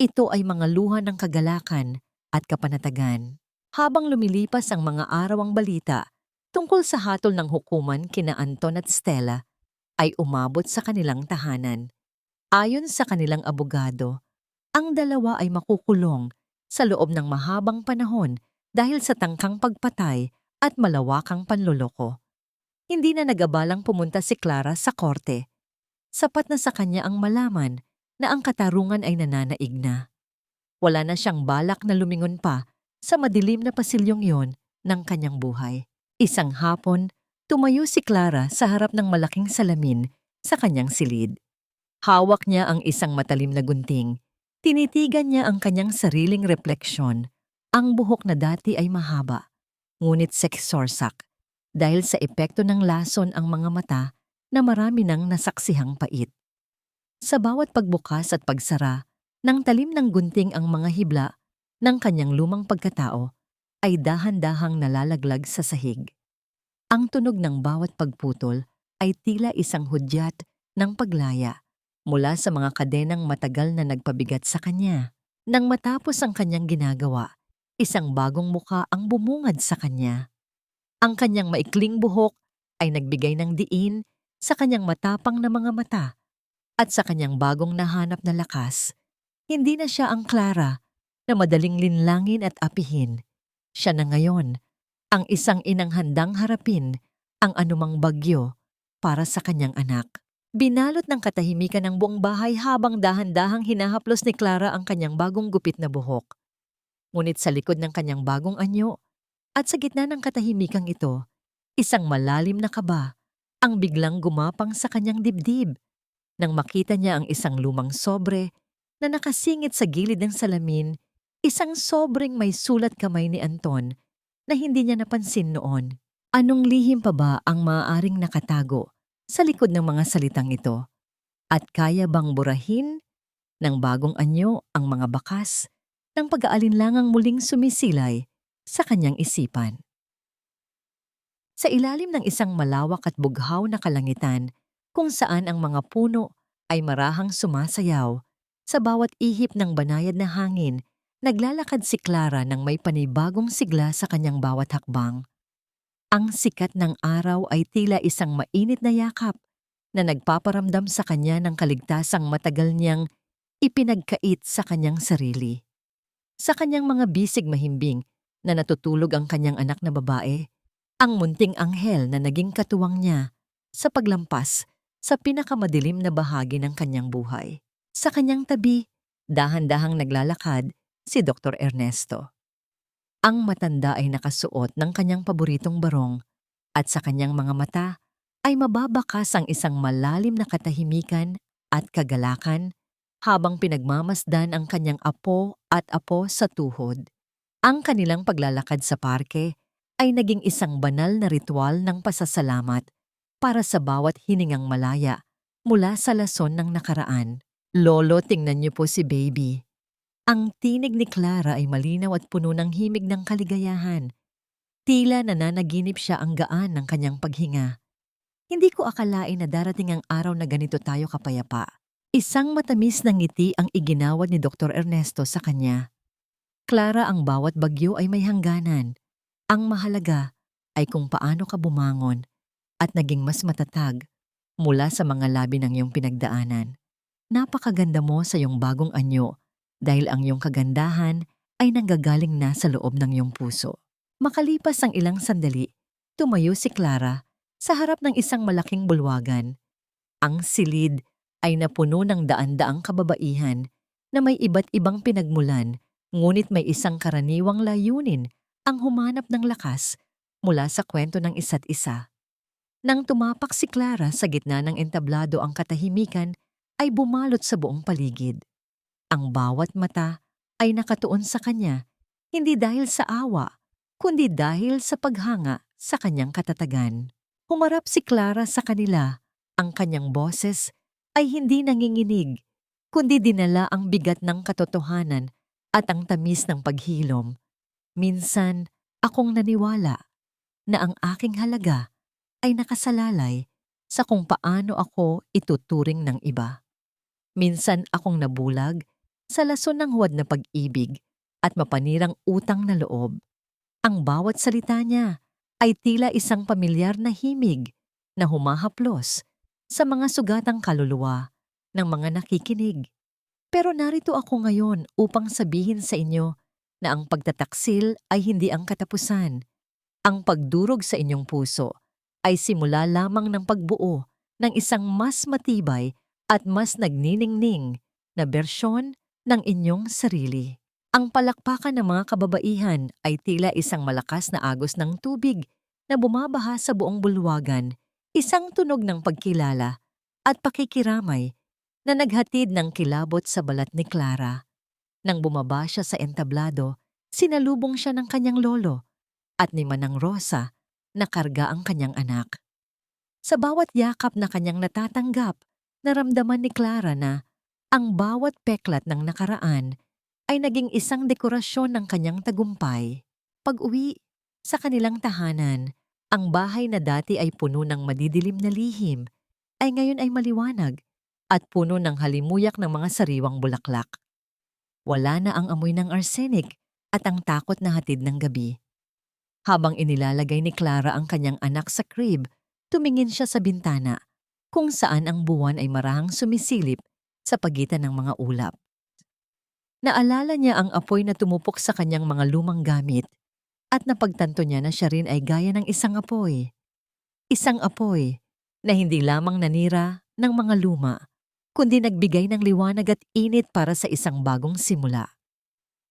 [SPEAKER 1] ito ay mga luha ng kagalakan at kapanatagan. Habang lumilipas ang mga araw, ang balita tungkol sa hatol ng hukuman kina Anton at Stella ay umabot sa kanilang tahanan. Ayon sa kanilang abogado, ang dalawa ay makukulong sa loob ng mahabang panahon dahil sa tangkang pagpatay at malawakang panloloko. Hindi na nagabalang pumunta si Clara sa korte. Sapat na sa kanya ang malaman na ang katarungan ay nananaig na. Wala na siyang balak na lumingon pa sa madilim na pasilyong yon ng kanyang buhay. Isang hapon, tumayo si Clara sa harap ng malaking salamin sa kanyang silid. Hawak niya ang isang matalim na gunting. Tinitigan niya ang kanyang sariling refleksyon. Ang buhok na dati ay mahaba, ngunit seksorsak dahil sa epekto ng lason ang mga mata na marami nang nasaksihang pait. Sa bawat pagbukas at pagsara, ng talim ng gunting ang mga hibla ng kanyang lumang pagkatao ay dahan-dahang nalalaglag sa sahig. Ang tunog ng bawat pagputol ay tila isang hudyat ng paglaya mula sa mga kadenang matagal na nagpabigat sa kanya. Nang matapos ang kanyang ginagawa, isang bagong muka ang bumungad sa kanya. Ang kanyang maikling buhok ay nagbigay ng diin sa kanyang matapang na mga mata at sa kanyang bagong nahanap na lakas. Hindi na siya ang Clara na madaling linlangin at apihin. Siya na ngayon ang isang inang handang harapin ang anumang bagyo para sa kanyang anak. Binalot ng katahimikan ng buong bahay habang dahan-dahang hinahaplos ni Clara ang kanyang bagong gupit na buhok. Ngunit sa likod ng kanyang bagong anyo at sa gitna ng katahimikang ito, isang malalim na kaba ang biglang gumapang sa kanyang dibdib nang makita niya ang isang lumang sobre na nakasingit sa gilid ng salamin, isang sobreng may sulat kamay ni Anton na hindi niya napansin noon. Anong lihim pa ba ang maaaring nakatago sa likod ng mga salitang ito? At kaya bang burahin ng bagong anyo ang mga bakas ng pag-aalinlangang muling sumisilay sa kanyang isipan? Sa ilalim ng isang malawak at bughaw na kalangitan kung saan ang mga puno ay marahang sumasayaw, sa bawat ihip ng banayad na hangin, naglalakad si Clara ng may panibagong sigla sa kanyang bawat hakbang. Ang sikat ng araw ay tila isang mainit na yakap na nagpaparamdam sa kanya ng kaligtasang matagal niyang ipinagkait sa kanyang sarili. Sa kanyang mga bisig mahimbing na natutulog ang kanyang anak na babae, ang munting anghel na naging katuwang niya sa paglampas sa pinakamadilim na bahagi ng kanyang buhay. Sa kanyang tabi, dahan-dahang naglalakad si Dr. Ernesto. Ang matanda ay nakasuot ng kanyang paboritong barong at sa kanyang mga mata ay mababakas ang isang malalim na katahimikan at kagalakan habang pinagmamasdan ang kanyang apo at apo sa tuhod. Ang kanilang paglalakad sa parke ay naging isang banal na ritual ng pasasalamat para sa bawat hiningang malaya mula sa lason ng nakaraan. Lolo, tingnan niyo po si baby. Ang tinig ni Clara ay malinaw at puno ng himig ng kaligayahan. Tila nananaginip siya ang gaan ng kanyang paghinga. Hindi ko akalain na darating ang araw na ganito tayo kapayapa. Isang matamis na ngiti ang iginawad ni Dr. Ernesto sa kanya. Clara, ang bawat bagyo ay may hangganan. Ang mahalaga ay kung paano ka bumangon at naging mas matatag mula sa mga labi ng iyong pinagdaanan. Napakaganda mo sa iyong bagong anyo dahil ang iyong kagandahan ay nanggagaling na sa loob ng iyong puso. Makalipas ang ilang sandali, tumayo si Clara sa harap ng isang malaking bulwagan. Ang silid ay napuno ng daan-daang kababaihan na may iba't ibang pinagmulan, ngunit may isang karaniwang layunin, ang humanap ng lakas mula sa kwento ng isa't isa. Nang tumapak si Clara sa gitna ng entablado, ang katahimikan ay bumalot sa buong paligid. Ang bawat mata ay nakatuon sa kanya, hindi dahil sa awa, kundi dahil sa paghanga sa kanyang katatagan. Humarap si Clara sa kanila. Ang kanyang boses ay hindi nanginginig, kundi dinala ang bigat ng katotohanan at ang tamis ng paghilom. Minsan, akong naniwala na ang aking halaga ay nakasalalay sa kung paano ako ituturing ng iba. Minsan akong nabulag sa lason ng huwad na pag-ibig at mapanirang utang na loob. Ang bawat salita niya ay tila isang pamilyar na himig na humahaplos sa mga sugatang kaluluwa ng mga nakikinig. Pero narito ako ngayon upang sabihin sa inyo na ang pagtataksil ay hindi ang katapusan. Ang pagdurog sa inyong puso ay simula lamang ng pagbuo ng isang mas matibay at mas nagniningning na bersyon ng inyong sarili. Ang palakpakan ng mga kababaihan ay tila isang malakas na agos ng tubig na bumabaha sa buong bulwagan, isang tunog ng pagkilala at pakikiramay na naghatid ng kilabot sa balat ni Clara. Nang bumaba siya sa entablado, sinalubong siya ng kanyang lolo at ni Manang Rosa na karga ang kanyang anak. Sa bawat yakap na kanyang natatanggap, naramdaman ni Clara na ang bawat peklat ng nakaraan ay naging isang dekorasyon ng kanyang tagumpay. Pag-uwi sa kanilang tahanan, ang bahay na dati ay puno ng madidilim na lihim ay ngayon ay maliwanag at puno ng halimuyak ng mga sariwang bulaklak. Wala na ang amoy ng arsenic at ang takot na hatid ng gabi. Habang inilalagay ni Clara ang kanyang anak sa crib, tumingin siya sa bintana kung saan ang buwan ay marahang sumisilip sa pagitan ng mga ulap. Naalala niya ang apoy na tumupok sa kanyang mga lumang gamit at napagtanto niya na siya rin ay gaya ng isang apoy. Isang apoy na hindi lamang nanira ng mga luma, kundi nagbigay ng liwanag at init para sa isang bagong simula.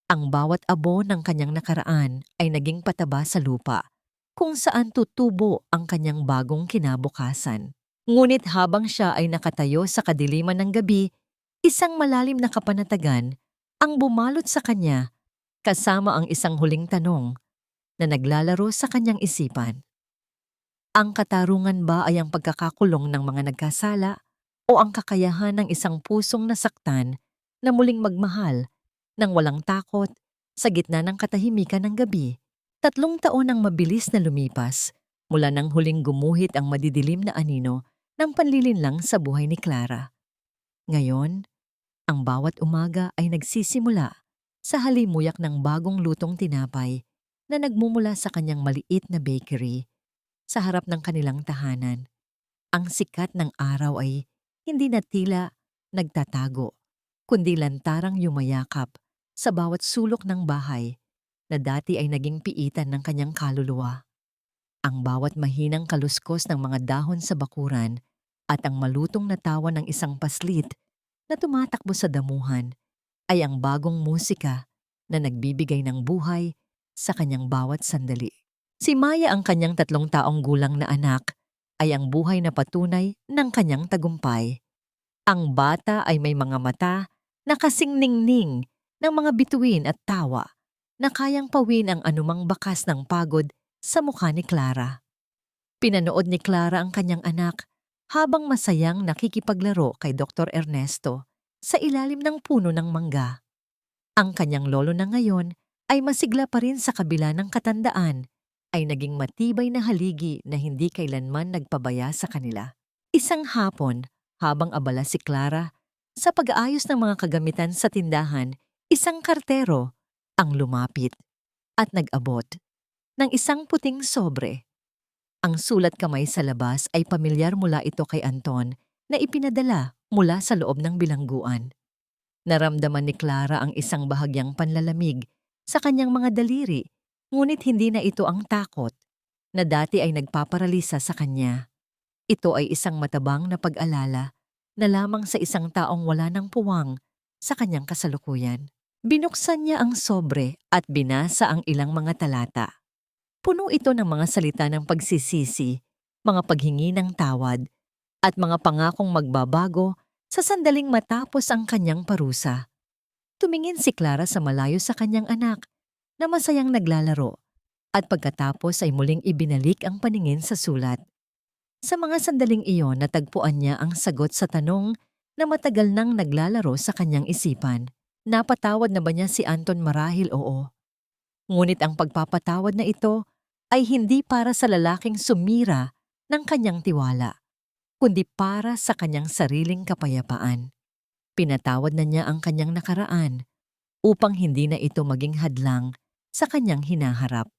[SPEAKER 1] Ang bawat abo ng kanyang nakaraan ay naging pataba sa lupa, kung saan tutubo ang kanyang bagong kinabukasan. Ngunit habang siya ay nakatayo sa kadiliman ng gabi, isang malalim na kapanatagan ang bumalot sa kanya, kasama ang isang huling tanong na naglalaro sa kanyang isipan. Ang katarungan ba ay ang pagkakakulong ng mga nagkasala o ang kakayahan ng isang pusong nasaktan na muling magmahal nang walang takot sa gitna ng katahimikan ng gabi? 3 taon ang mabilis na lumipas mula nang huling gumuhit ang madidilim na anino ng panlilinlang sa buhay ni Clara. Ngayon, ang bawat umaga ay nagsisimula sa halimuyak ng bagong lutong tinapay na nagmumula sa kanyang maliit na bakery sa harap ng kanilang tahanan. Ang sikat ng araw ay hindi na tila nagtatago, kundi lantarang yumayakap sa bawat sulok ng bahay na dati ay naging piitan ng kanyang kaluluwa. Ang bawat mahinang kaluskos ng mga dahon sa bakuran at ang malutong na tawa ng isang paslit na tumatakbo sa damuhan ay ang bagong musika na nagbibigay ng buhay sa kanyang bawat sandali. Si Maya, ang kanyang 3 taong gulang na anak, ay ang buhay na patunay ng kanyang tagumpay. Ang bata ay may mga mata na kasing ningning ng mga bituin at tawa na kayang pawin ang anumang bakas ng pagod sa mukha ni Clara. Pinanood ni Clara ang kanyang anak habang masayang nakikipaglaro kay Dr. Ernesto sa ilalim ng puno ng mangga. Ang kanyang lolo na ngayon ay masigla pa rin sa kabila ng katandaan, ay naging matibay na haligi na hindi kailanman nagpabaya sa kanila. Isang hapon, habang abala si Clara sa pag-aayos ng mga kagamitan sa tindahan, isang kartero ang lumapit at nag-abot ng isang puting sobre. Ang sulat kamay sa labas ay pamilyar mula ito kay Anton na ipinadala mula sa loob ng bilangguan. Naramdaman ni Clara ang isang bahagyang panlalamig sa kanyang mga daliri, ngunit hindi na ito ang takot na dati ay nagpaparalisa sa kanya. Ito ay isang matabang na pag-alala na lamang sa isang taong wala ng puwang sa kanyang kasalukuyan. Binuksan niya ang sobre at binasa ang ilang mga talata. Puno ito ng mga salita ng pagsisisi, mga paghingi ng tawad, at mga pangakong magbabago sa sandaling matapos ang kanyang parusa. Tumingin si Clara sa malayo sa kanyang anak na masayang naglalaro at pagkatapos ay muling ibinalik ang paningin sa sulat. Sa mga sandaling iyon natagpuan niya ang sagot sa tanong na matagal nang naglalaro sa kanyang isipan. Napatawad na ba niya si Anton? Marahil oo. Ngunit ang pagpapatawad na ito ay hindi para sa lalaking sumira ng kanyang tiwala, kundi para sa kanyang sariling kapayapaan. Pinatawad na niya ang kanyang nakaraan upang hindi na ito maging hadlang sa kanyang hinaharap.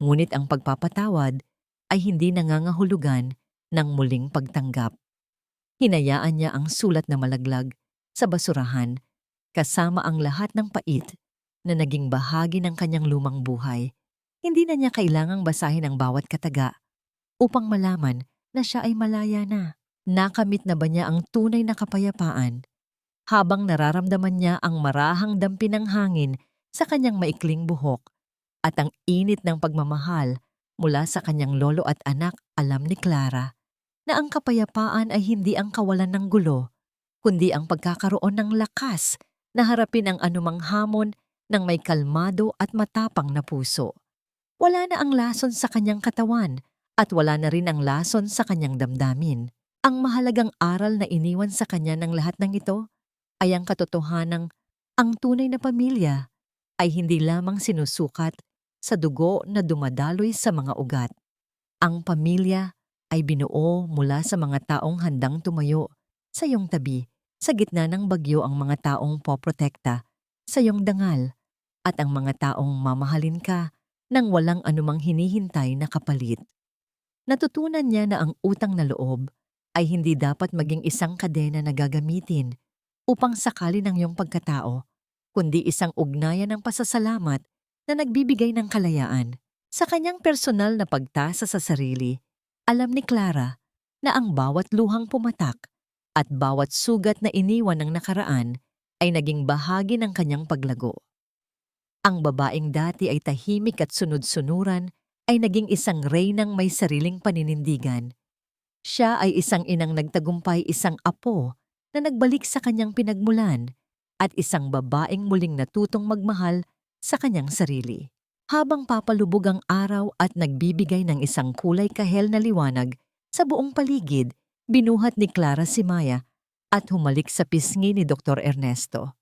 [SPEAKER 1] Ngunit ang pagpapatawad ay hindi nangangahulugan ng muling pagtanggap. Hinayaan niya ang sulat na malaglag sa basurahan kasama ang lahat ng pait na naging bahagi ng kanyang lumang buhay. Hindi na niya kailangang basahin ang bawat kataga upang malaman na siya ay malaya na. Nakamit na ba niya ang tunay na kapayapaan habang nararamdaman niya ang marahang dampi ng hangin sa kanyang maikling buhok at ang init ng pagmamahal mula sa kanyang lolo at anak? Alam ni Clara na ang kapayapaan ay hindi ang kawalan ng gulo, kundi ang pagkakaroon ng lakas na harapin ang anumang hamon ng may kalmado at matapang na puso. Wala na ang lason sa kanyang katawan at wala na rin ang lason sa kanyang damdamin. Ang mahalagang aral na iniwan sa kanya ng lahat ng ito ay ang katotohanang ang tunay na pamilya ay hindi lamang sinusukat sa dugo na dumadaloy sa mga ugat. Ang pamilya ay binuo mula sa mga taong handang tumayo sa iyong tabi sa gitna ng bagyo, ang mga taong poprotekta sa iyong dangal at ang mga taong mamahalin ka nang walang anumang hinihintay na kapalit. Natutunan niya na ang utang na loob ay hindi dapat maging isang kadena na gagamitin upang sakali ng iyong pagkatao, kundi isang ugnayan ng pasasalamat na nagbibigay ng kalayaan. Sa kanyang personal na pagtasa sa sarili, alam ni Clara na ang bawat luhang pumatak at bawat sugat na iniwan ng nakaraan ay naging bahagi ng kanyang paglago. Ang babaeng dati ay tahimik at sunod-sunuran ay naging isang reynang may sariling paninindigan. Siya ay isang inang nagtagumpay, isang apo na nagbalik sa kanyang pinagmulan at isang babaeng muling natutong magmahal sa kanyang sarili. Habang papalubog ang araw at nagbibigay ng isang kulay kahel na liwanag sa buong paligid, binuhat ni Clara si Maya at humalik sa pisngi ni Dr. Ernesto.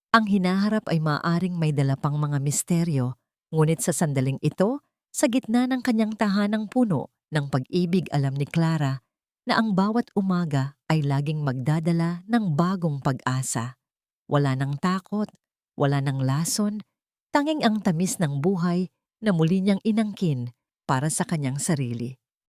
[SPEAKER 1] Ang hinaharap ay maaaring may dala pang mga misteryo, ngunit sa sandaling ito, sa gitna ng kanyang tahanang puno ng pag-ibig, alam ni Clara na ang bawat umaga ay laging magdadala ng bagong pag-asa. Wala nang takot, wala nang lason, tanging ang tamis ng buhay na muli niyang inangkin para sa kanyang sarili.